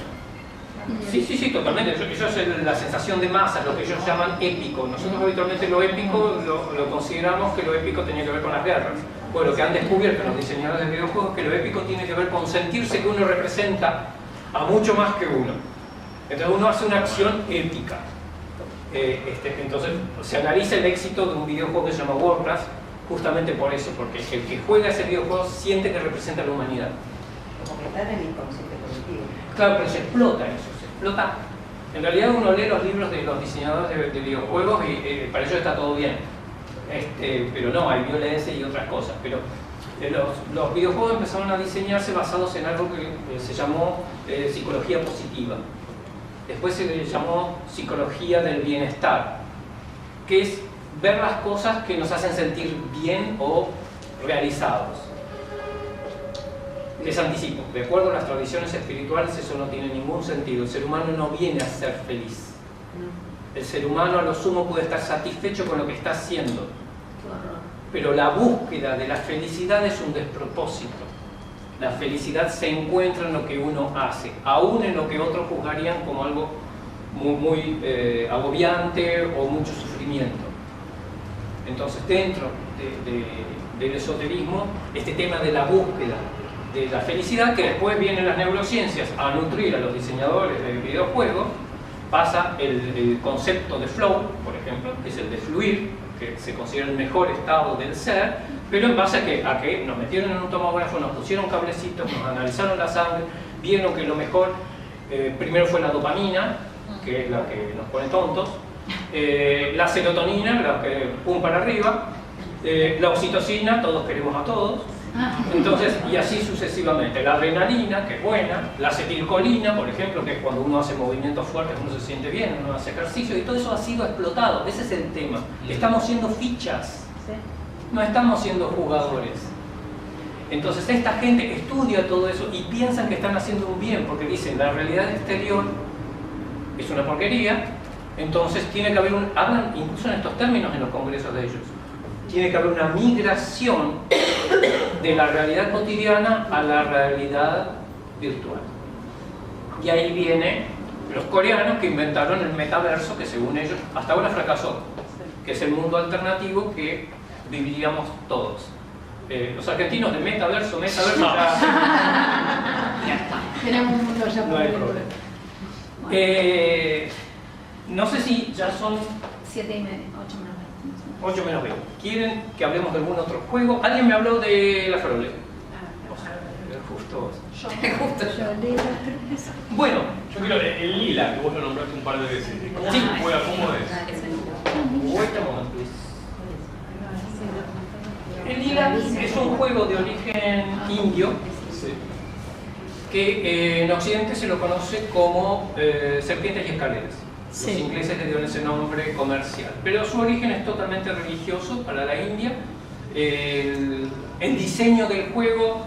Sí, totalmente. Eso es la sensación de masa, lo que ellos llaman épico. Nosotros habitualmente lo épico lo consideramos que lo épico tenía que ver con las guerras. Bueno, lo que han descubierto los diseñadores de videojuegos es que lo épico tiene que ver con sentirse que uno representa a mucho más que uno. Entonces uno hace una acción épica. Entonces se analiza el éxito de un videojuego que se llama Warcraft justamente por eso, porque el que juega ese videojuego siente que representa a la humanidad. Como que está en el inconsciente colectivo. Claro, pero se explota eso, se explota. En realidad uno lee los libros de los diseñadores de videojuegos y para ellos está todo bien. Pero no, hay violencia y otras cosas. Pero los videojuegos empezaron a diseñarse basados en algo que se llamó psicología positiva. Después se le llamó psicología del bienestar, que es ver las cosas que nos hacen sentir bien o realizados. Les anticipo, de acuerdo a las tradiciones espirituales eso no tiene ningún sentido. El ser humano no viene a ser feliz. El ser humano a lo sumo puede estar satisfecho con lo que está haciendo. Pero la búsqueda de la felicidad es un despropósito. La felicidad se encuentra en lo que uno hace, aún en lo que otros juzgarían como algo muy agobiante o mucho sufrimiento. Entonces, dentro del esoterismo, este tema de la búsqueda de la felicidad, que después vienen las neurociencias a nutrir a los diseñadores de videojuegos, pasa el concepto de flow, por ejemplo, que es el de fluir, que se considera el mejor estado del ser, pero en base a que nos metieron en un tomógrafo, nos pusieron cablecitos, nos analizaron la sangre, vieron que lo mejor primero fue la dopamina, que es la que nos pone tontos, la serotonina, la que pum para arriba, la oxitocina, todos queremos a todos, Entonces, y así sucesivamente. La adrenalina, que es buena, la acetilcolina, por ejemplo, que es cuando uno hace movimientos fuertes, uno se siente bien, uno hace ejercicio, y todo eso ha sido explotado. Ese es el tema. Estamos siendo fichas, no estamos siendo jugadores. Entonces esta gente estudia todo eso y piensan que están haciendo un bien, porque dicen, la realidad exterior es una porquería, entonces tiene que haber hablan incluso en estos términos en los congresos de ellos, tiene que haber una migración de la realidad cotidiana a la realidad virtual. Y ahí viene los coreanos que inventaron el metaverso, que según ellos hasta ahora fracasó, que es el mundo alternativo que viviríamos todos. Los argentinos de metaverso ya tenemos un mundo ya. No hay problema. No sé si ya son 7:30, 8 menos 20. 8 menos 20. ¿Quieren que hablemos de algún otro juego? Alguien me habló de la farole. Justo. Bueno, yo quiero el lila, que vos lo nombraste un par de veces. ¿Cómo se juega? ¿Cómo es? Wait a moment, please. El lila es un juego de origen indio que en Occidente se lo conoce como serpientes y escaleras. Los ingleses le dieron ese nombre comercial, pero su origen es totalmente religioso para la India. El diseño del juego,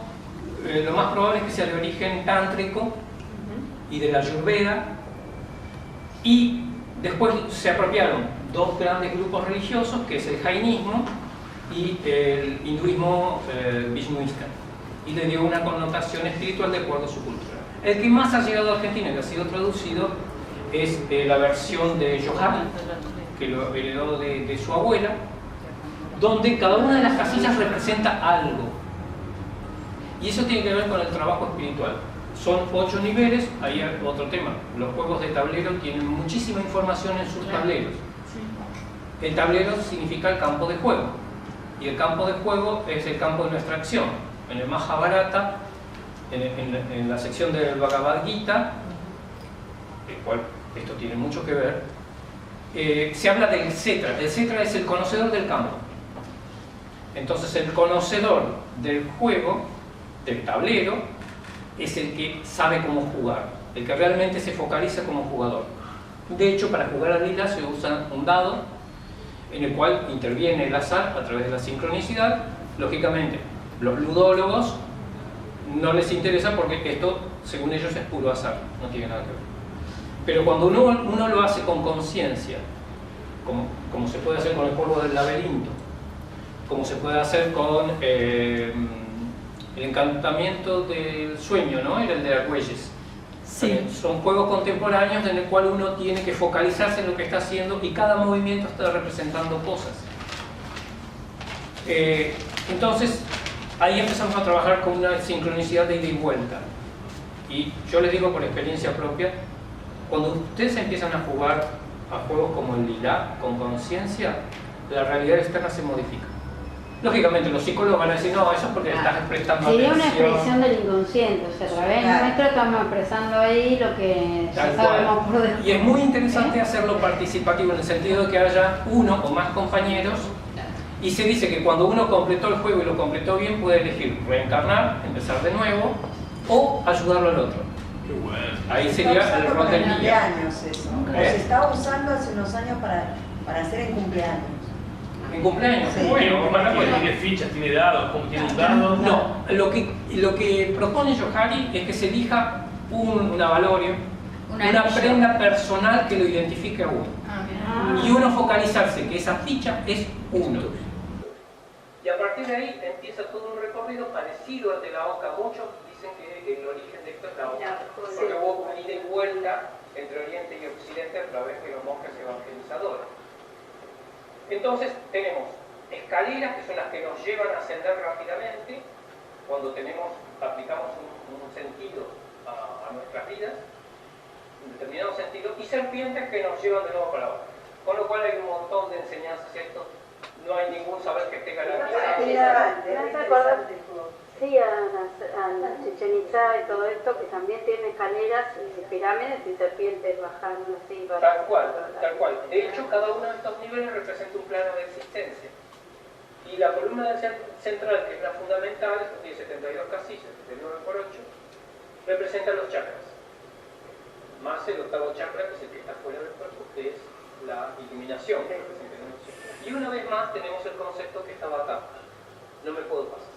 lo más probable es que sea de origen tántrico y de la Ayurveda, y después se apropiaron dos grandes grupos religiosos, que es el jainismo y el hinduismo vishnuista, y le dio una connotación espiritual de acuerdo a su cultura. El que más ha llegado a Argentina, que ha sido traducido, es la versión de Johari, que lo heredó de su abuela, donde cada una de las casillas representa algo, y eso tiene que ver con el trabajo espiritual. Son 8 niveles. Ahí hay otro tema, los juegos de tablero tienen muchísima información en sus tableros. El tablero significa el campo de juego, y el campo de juego es el campo de nuestra acción. En el Mahabharata, en la sección del Bhagavad Gita, el cual esto tiene mucho que ver, se habla del cetra. El cetra es el conocedor del campo. Entonces el conocedor del juego, del tablero, es el que sabe cómo jugar, el que realmente se focaliza como jugador. De hecho, para jugar al lila se usa un dado en el cual interviene el azar a través de la sincronicidad. Lógicamente, los ludólogos no les interesa porque esto, según ellos, es puro azar, no tiene nada que ver. Pero cuando uno lo hace con conciencia, como se puede hacer con el polvo del laberinto, como se puede hacer con el encantamiento del sueño, ¿no? Era el de Argüelles. Sí. Son juegos contemporáneos en el cual uno tiene que focalizarse en lo que está haciendo y cada movimiento está representando cosas. Entonces, ahí empezamos a trabajar con una sincronicidad de ida y vuelta. Y yo les digo por experiencia propia, cuando ustedes empiezan a jugar a juegos como el lila, con conciencia, la realidad externa se modifica. Lógicamente los psicólogos van a decir, no, eso es porque le estás prestando sería atención. Sería una expresión del inconsciente, o sea, a través nuestro estamos expresando ahí lo que ya sabemos por dentro. Y es muy interesante hacerlo participativo en el sentido de que haya uno o más compañeros, y se dice que cuando uno completó el juego y lo completó bien, puede elegir reencarnar, empezar de nuevo, o ayudarlo al otro. Qué bueno. Ahí sería el rol del guía. Años eso. Se estaba usando hace unos años para hacer en cumpleaños. ¿En cumpleaños? Sí. Bueno, ¿Tiene fichas, tiene dados? ¿Cómo tiene un dado? No, lo que propone Johari es que se elija una valoria, una prenda personal que lo identifique a uno. Y uno focalizarse que esa ficha es uno. Y a partir de ahí empieza todo un recorrido parecido al de la Oca. Muchos dicen que el origen de esto es la Oca, porque hubo una ida y vuelta entre Oriente y Occidente a través de los monjes evangelizadores. Entonces tenemos escaleras que son las que nos llevan a ascender rápidamente cuando aplicamos un sentido a nuestras vidas, un determinado sentido, y serpientes que nos llevan de nuevo para abajo. Con lo cual hay un montón de enseñanzas. Esto no hay ningún saber que esté garantizado. Sí, a Chichen Itza y todo esto, que también tiene escaleras y pirámides y serpientes bajando así. Tal cual, tal cual. De hecho, cada uno de estos niveles representa un plano de existencia. Y la columna central, que es la fundamental, tiene 72 casillas, de 9 por 8, representa los chakras, más el octavo chakra, que es el que está fuera del cuerpo, que es la iluminación, que representa la iluminación. Y una vez más tenemos el concepto que estaba acá: no me puedo pasar.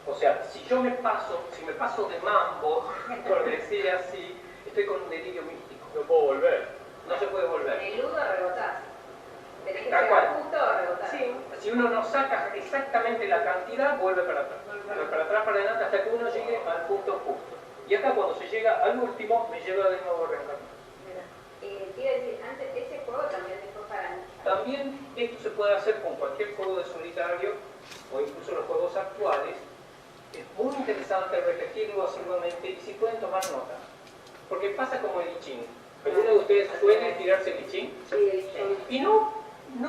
O sea, si me paso de mambo, por decir así, estoy con un delirio místico. No puedo volver. No se puede volver. En el ludo rebotás. Tenés que Tal llegar cual. justo a rebotar. Sí. Si uno no saca exactamente la cantidad, vuelve para atrás. Para atrás, para adelante, hasta que uno llegue al punto justo. Y acá cuando se llega al último, me lleva de nuevo a reencarnar. Quiero decir, antes ese juego también después para mí. También esto se puede hacer con cualquier juego de solitario o incluso los juegos actuales. Es muy interesante repetirlo asiduamente y si pueden tomar nota. Porque pasa como el I Ching. ¿Alguno de ustedes suele tirarse el I Ching? Sí, el I Ching. Y no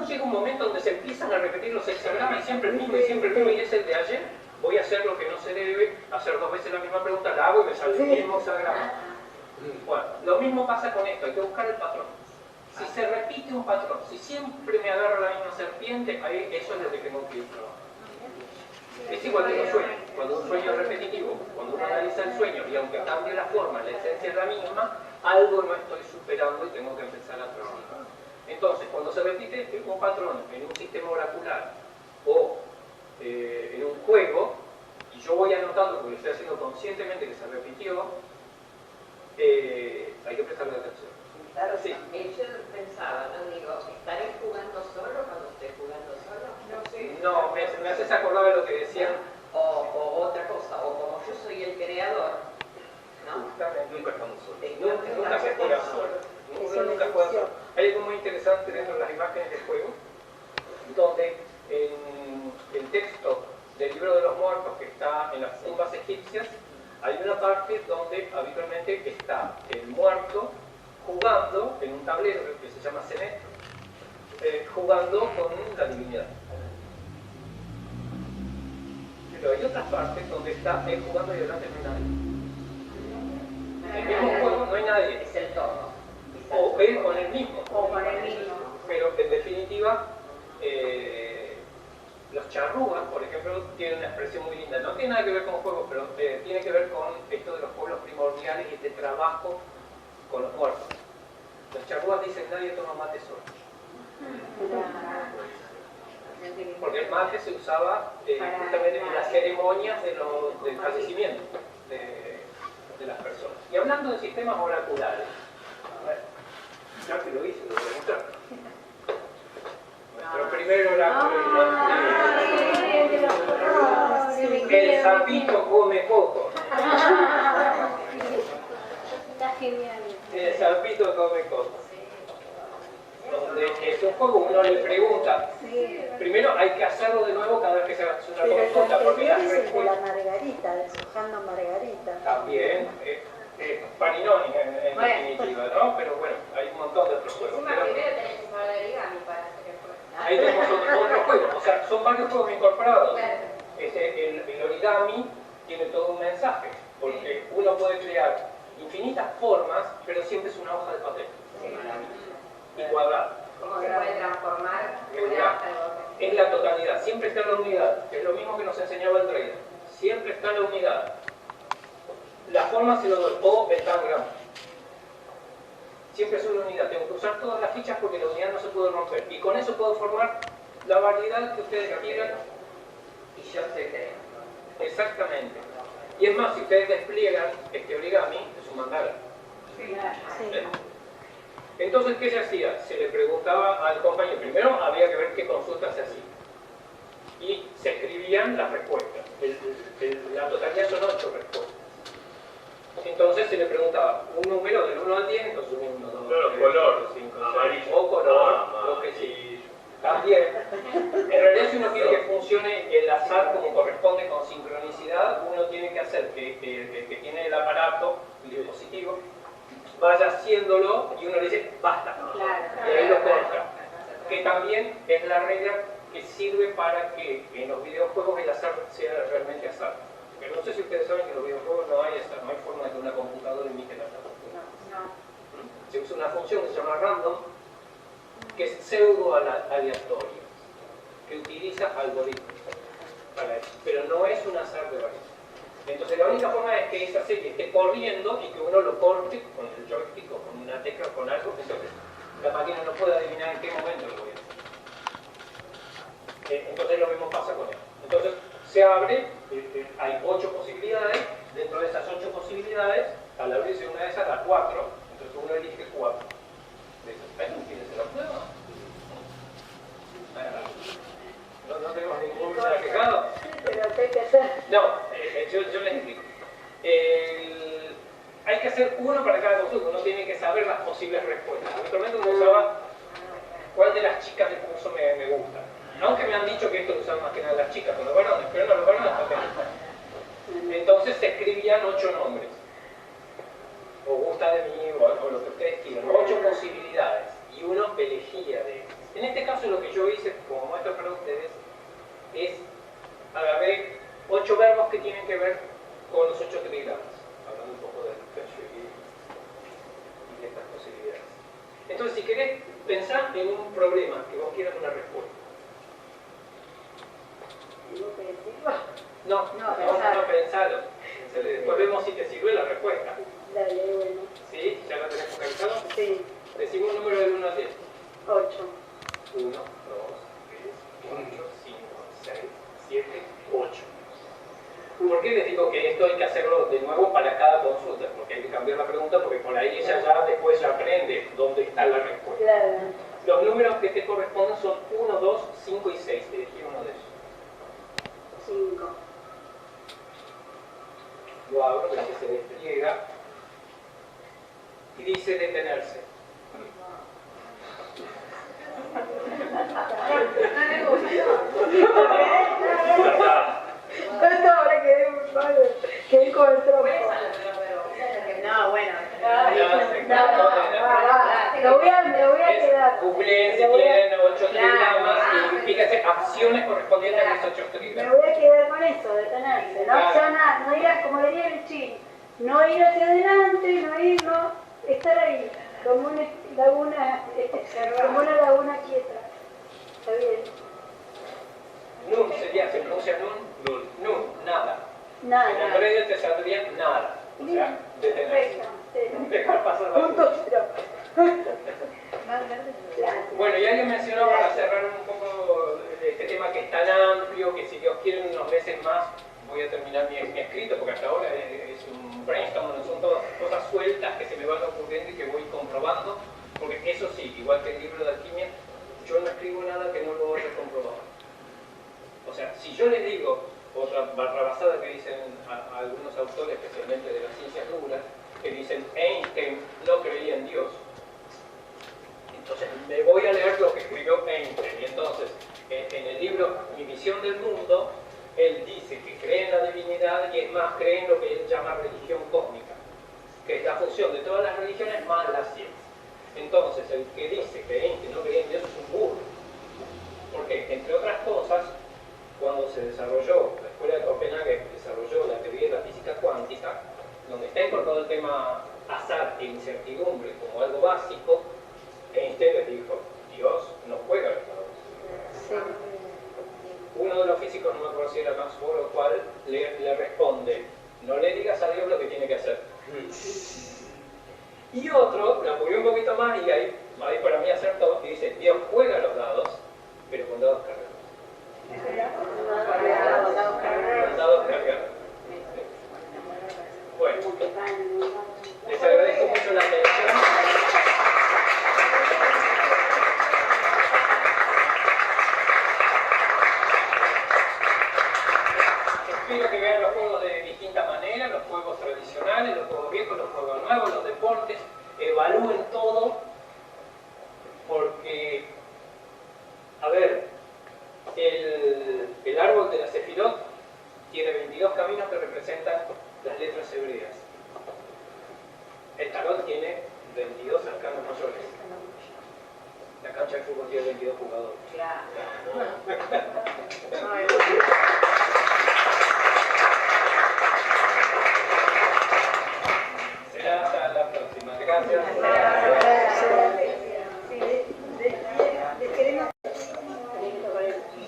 llega un momento donde se empiezan a repetir los hexagramas y siempre el mismo y siempre el mismo, y es el de ayer. Voy a hacer lo que no se debe, hacer 2 veces la misma pregunta, la hago y me sale el mismo hexagrama. Bueno, lo mismo pasa con esto, hay que buscar el patrón. Si se repite un patrón, si siempre me agarra la misma serpiente, ahí eso es lo que tengo que ir trabajando. Es igual que un sueño. Cuando un sueño es repetitivo, cuando uno analiza el sueño y aunque cambie la forma, la esencia es la misma, algo no estoy superando y tengo que empezar a trabajar. Entonces, cuando se repite un patrón en un sistema oracular o en un juego, y yo voy anotando porque lo estoy haciendo conscientemente que se repitió, hay que prestarle atención. Claro, sí. Yo pensaba, no digo, ¿estaré jugando solo cuando esté jugando solo? No sé. No, me haces acordar de lo que decían. O otra cosa, o como yo soy el creador, ¿no? Justamente. Nunca estamos solos. Nunca se juega solo. Uno nunca juega solo. Hay algo muy interesante dentro de las imágenes del juego, donde en el texto del libro de los muertos que está en las tumbas egipcias, hay una parte donde habitualmente está el muerto jugando en un tablero que se llama Senet, jugando con la divinidad. Pero hay otras partes donde está él jugando y delante no hay nadie. En el mismo juego no hay nadie. Es el todo. O él con el mismo. O con el mismo. Pero en definitiva, los charrúas, por ejemplo, tienen una expresión muy linda. No tiene nada que ver con juegos, pero tiene que ver con esto de los pueblos primordiales y este trabajo con los muertos. Los charrúas dicen: nadie toma mate solo. Porque el mate se usaba justamente en las ceremonias del fallecimiento de las personas. Y hablando de sistemas oraculares, ya que lo hice, lo voy a mostrar. Nuestro primer oráculo. El sapito come coco. Está genial. El sapito come coco. Donde es un juego, uno le pregunta. Primero hay que hacerlo de nuevo cada vez que se hace una consulta. Porque es el de la Margarita, deshojando Margarita. También, Paninoni en definitiva, ¿no? Pero bueno, hay un montón de otros juegos. Encima primero tenés que saber de origami para hacer el juego. Ahí tenemos otros juegos, o sea, son varios juegos incorporados. Claro. El origami tiene todo un mensaje, porque uno puede crear infinitas formas, pero siempre es una hoja de papel. Y cuadrada. Cómo se puede transformar una hoja de papel. Es la totalidad, siempre está la unidad, es lo mismo que nos enseñaba el trader. Siempre está la unidad. La forma se lo doy, o el tangram. Siempre es una unidad, tengo que usar todas las fichas porque la unidad no se puede romper. Y con eso puedo formar la variedad que ustedes quieran. Y yo estoy creando. Exactamente. Y es más, si ustedes despliegan este origami, es un mandala. ¿Eh? Entonces, ¿qué se hacía? Se le preguntaba al compañero. Primero había que ver qué consulta se hacía. Y se escribían las respuestas. La totalidad son 8 respuestas. Entonces se le preguntaba un número del 1 al 10, entonces 1, 2, 3, 4, 5, 6, o color, lo que sí. También, en realidad si uno quiere que funcione el azar como corresponde con sincronicidad, uno tiene que hacer que el que tiene el aparato, el dispositivo, vaya haciéndolo y uno le dice basta, y ahí lo corta. Que también es la regla que sirve para que en los videojuegos el azar sea realmente azar. Pero no sé si ustedes saben que en los videojuegos no hay azar, no hay forma de que una computadora imite el azar. Se usa una función que se llama random, que es pseudo aleatoria. que utiliza algoritmos para eso, pero no es un azar de variables. Entonces la única forma es que esa serie esté corriendo y que uno lo corte con el joystick o con una tecla o con algo, entonces la máquina no puede adivinar en qué momento lo voy a hacer. Entonces lo mismo pasa con esto. Entonces se abre, hay 8 posibilidades, dentro de esas 8 posibilidades, al abrirse una de esas da 4, entonces uno elige 4. ¿Alguien quiere hacer la prueba? No tenemos ningún quejado. Pero ¿qué hay que hacer? No, yo les explico. Hay que hacer uno para cada consulta, uno tiene que saber las posibles respuestas. Habitualmente uno usaba cuál de las chicas del curso me gusta. Aunque me han dicho que esto lo usaban más que nada las chicas con los varones, pero no, los varones también. Entonces se escribían 8 nombres. O gusta de mí, o lo que ustedes quieran. 8 posibilidades. Y uno elegía de ellas. En este caso lo que yo hice, como muestro para ustedes, es agarré 8 verbos que tienen que ver con los 8 trigramas. Hablando un poco del Feng Shui y de estas posibilidades. Entonces, si querés pensar en un problema que vos quieras una respuesta. No pensalo. Después vemos si te sirve la respuesta. Dale, bueno. ¿Sí? ¿Ya la tenés focalizado? Sí. Decimos un número del 1 al 10. 8. 1, 2, 3, 4, 5, 6, 7, 8. ¿Por qué les digo que esto hay que hacerlo de nuevo para cada consulta? Porque hay que cambiar la pregunta, porque por ahí ella ya después ya aprende dónde está la respuesta. Claro. Los números que te corresponden son 1, 2, 5 y 6. Elegí uno de esos. 5. Lo abro, ven que se despliega. Y dice detenerse. Ahora quedé muy mal. Quedé con el trompo. No, bueno. Lo voy a quedar. Googleen si quieren 8 trigramas y fíjense acciones correspondientes a los 8 Me trigramas. voy a quedar con eso, detenerse. No accionar, no ir a, como diría el chino, no ir hacia adelante, no ir, no estar ahí, como una laguna quieta. Está bien. Nun sería, se pronuncia nun, nun, nada. Nada. En el medio te saldría nada. O sea, detenerse. Dejar pasar la Punto cero. Bueno, y alguien mencionó para cerrar un poco este tema que es tan amplio que si Dios quiere en unos meses más voy a terminar mi escrito, porque hasta ahora es un brainstorm, son todas cosas sueltas que se me van ocurriendo y que voy comprobando, porque eso sí, igual que el libro de alquimia, yo no escribo nada que no lo haya comprobado. O sea, si yo les digo otra barrabasada que dicen a algunos autores, especialmente de las ciencias duras, que dicen Einstein no creía en Dios, entonces me voy a leer lo que escribió Einstein. Y entonces, en el libro Mi visión del mundo, él dice que cree en la divinidad y es más, cree en lo que él llama religión cósmica, que es la función de todas las religiones más la ciencia. Entonces, el que dice que Einstein no creía en Dios es un burro. Porque, entre otras cosas, cuando se desarrolló, la escuela de Copenhague desarrolló la teoría de la física cuántica, donde está incorporado el tema azar e incertidumbre como algo básico, Einstein les dijo, Dios no juega a los dados. Sí. Uno de los físicos, no me acuerdo si era Maxwell o cuál, le responde, no le digas a Dios lo que tiene que hacer. Y otro, lo apoyó un poquito más y ahí para mí acertó, y dice, Dios juega a los dados, pero con dados cargados. Con dados cargados. Bueno, les agradezco mucho la atención. Espero que vean los juegos de distinta manera, los juegos tradicionales, los juegos viejos, los juegos nuevos, los deportes, evalúen todo, porque, a ver, el árbol de la Sefirot tiene 22 caminos que representan las letras hebreas. El tarot tiene 22 arcanos mayores. La cancha de fútbol tiene 22 jugadores. Será hasta la próxima. Gracias. Les queremos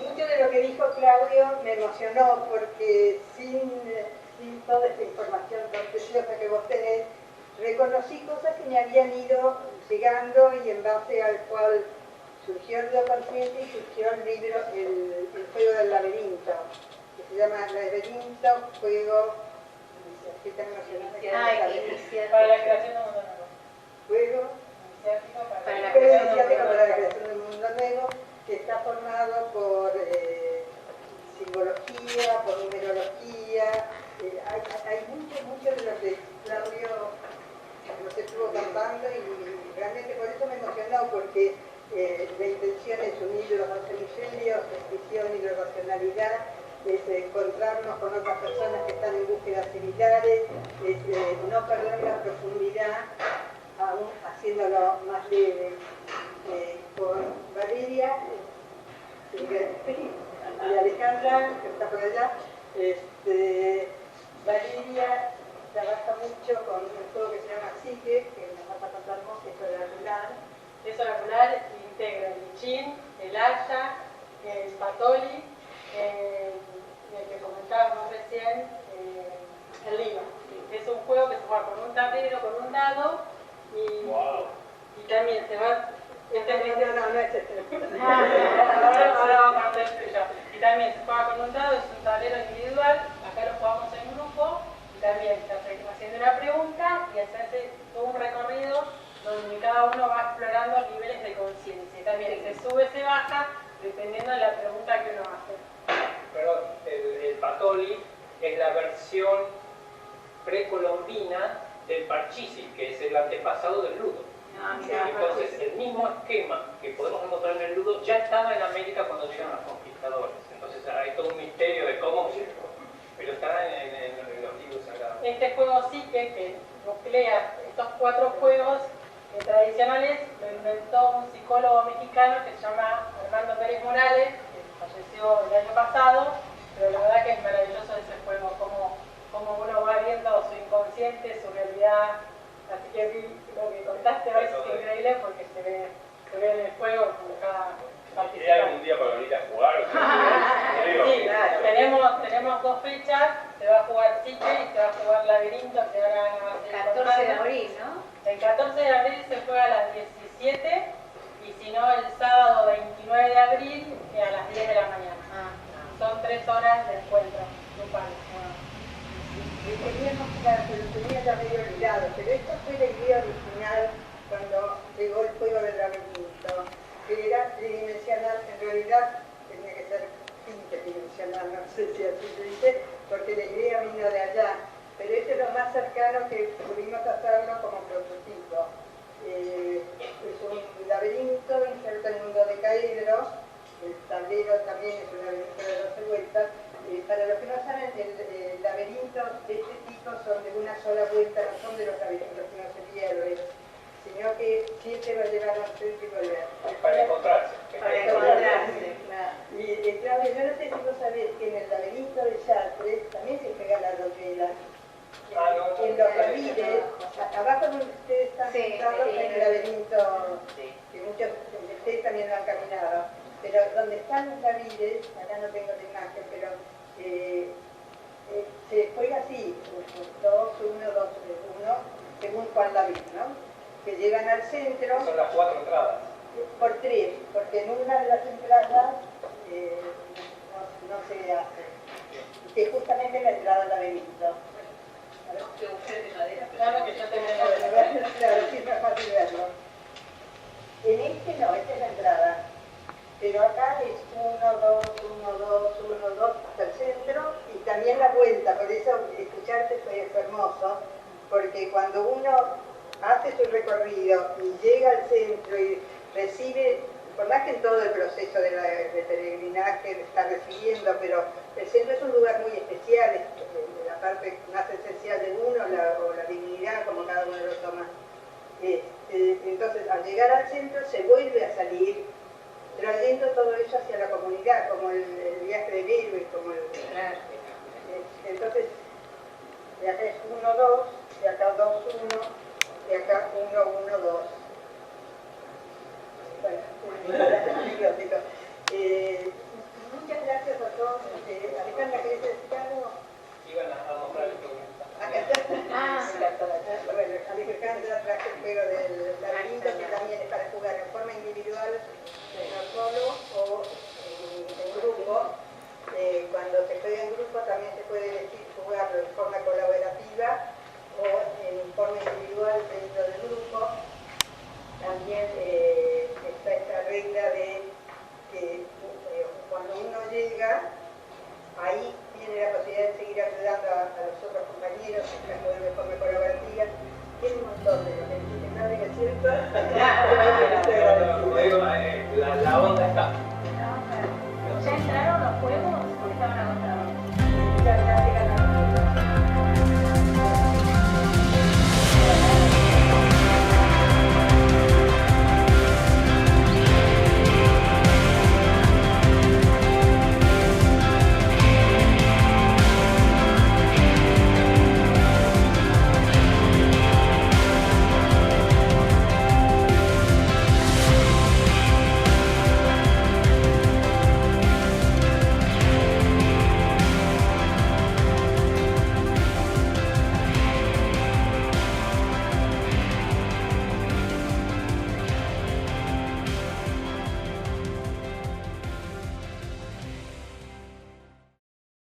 mucho emocionó porque sin toda esta información tan preciosa que vos tenés, reconocí cosas que me habían ido llegando y en base al cual surgió el Ruido Consciente y surgió el libro El Juego del Laberinto, que se llama Laberinto, Juego, para la creación de un mundo nuevo. Juego Para la Juego creación de un iniciático mundo para la nuevo. creación de un mundo nuevo, que está formado por simbología, por numerología. Hay mucho de lo que Claudio nos estuvo contando y realmente por eso me emocionó, porque la intención es unir los dos hemisferios, visión y racionalidad, es encontrarnos con otras personas que están en búsquedas similares, es no perder la profundidad, aún haciéndolo más leve. Con Valeria y Alejandra, que está por allá, Valeria trabaja mucho con un juego que se llama Psique, que nos va a contar vos, que es oracular. Es oracular, integra el I Ching, el Asha, el Patoli, el que comentábamos recién, el Lima. Es un juego que se juega con un tablero, con un dado y también se va... No es este. Ahora vamos a hacer esto yo. Y también se juega con un dado, es un tablero individual, acá lo jugamos en grupo, y también se hace haciendo una pregunta y se hace todo un recorrido donde cada uno va explorando niveles de conciencia. Y también se sube, se baja, dependiendo de la pregunta que uno hace. Perdón, el Patoli es la versión precolombina del Parchís, que es el antepasado del Ludo. Entonces, el mismo esquema que podemos encontrar en el Ludo ya estaba en América cuando llegaron los conquistadores. Entonces, hay todo un misterio de cómo llegó, pero está en los libros sagrados. Este juego que nuclea estos 4 juegos tradicionales, lo inventó un psicólogo mexicano que se llama Armando Pérez Morales, que falleció el año pasado, pero la verdad que es maravilloso ese juego, como uno va viendo su inconsciente, su realidad. Así que lo que contaste hoy es increíble porque se ve en el juego como cada participante. ¿Hay algún día para venir a jugar? Sí, tenemos 2 fechas, se va a jugar Psique y se va a jugar Laberinto, que ahora va a ser 14 de abril, ¿no? El 14 de abril se juega a las 17 y si no el sábado 29 de abril a las 10 de la mañana. Son 3 horas de encuentro grupal. Teníamos que lo tenía ya medio olvidado, pero esta fue la idea original cuando llegó el juego del laberinto, que era tridimensional, en realidad tenía que ser interdimensional, no sé si así se dice, porque la idea vino de allá, pero este es lo más cercano que pudimos hacerlo como prototipo. Es un laberinto inserto en un dodecaedro, el tablero también es un laberinto de 12 vueltas. Para los que no saben, el laberinto de este tipo son de una sola vuelta, no son de los laberintos que no se pierden, sino que siempre va a llevar a un centro y volver. Es para encontrarse. Para encontrarse. Y Claudia, yo no sé si vos sabés que en el laberinto de Chartres también se pega la novela. En los ravires, abajo donde ustedes están sentados en el laberinto, que muchos de ustedes también lo han caminado, pero donde están los ravires, acá no tengo la imagen, pero se juega así, 2, 1, 2, 1, según cuál lavín, ¿no? Que llegan al centro. Son las 4 entradas. Por 3, porque en una de las entradas no se hace, que es justamente la entrada al laberinto. Claro que yo tengo Claro, sí es más fácil verlo. En este no, esta es la entrada. Pero acá es 1, 2, 1, 2, 1, 2 hasta el centro y también la vuelta. Por eso escucharte fue hermoso, porque cuando uno hace su recorrido y llega al centro y recibe, por más que en todo el proceso de peregrinaje está recibiendo, pero el centro es un lugar muy especial, es la parte más esencial de uno, o la dignidad, como cada uno lo toma. Entonces, al llegar al centro se vuelve a salir, trayendo todo eso hacia la comunidad, como el viaje del héroe, como entonces, de acá es 1, 2, de acá 2, 1, de acá 1, 1, 2. Bueno.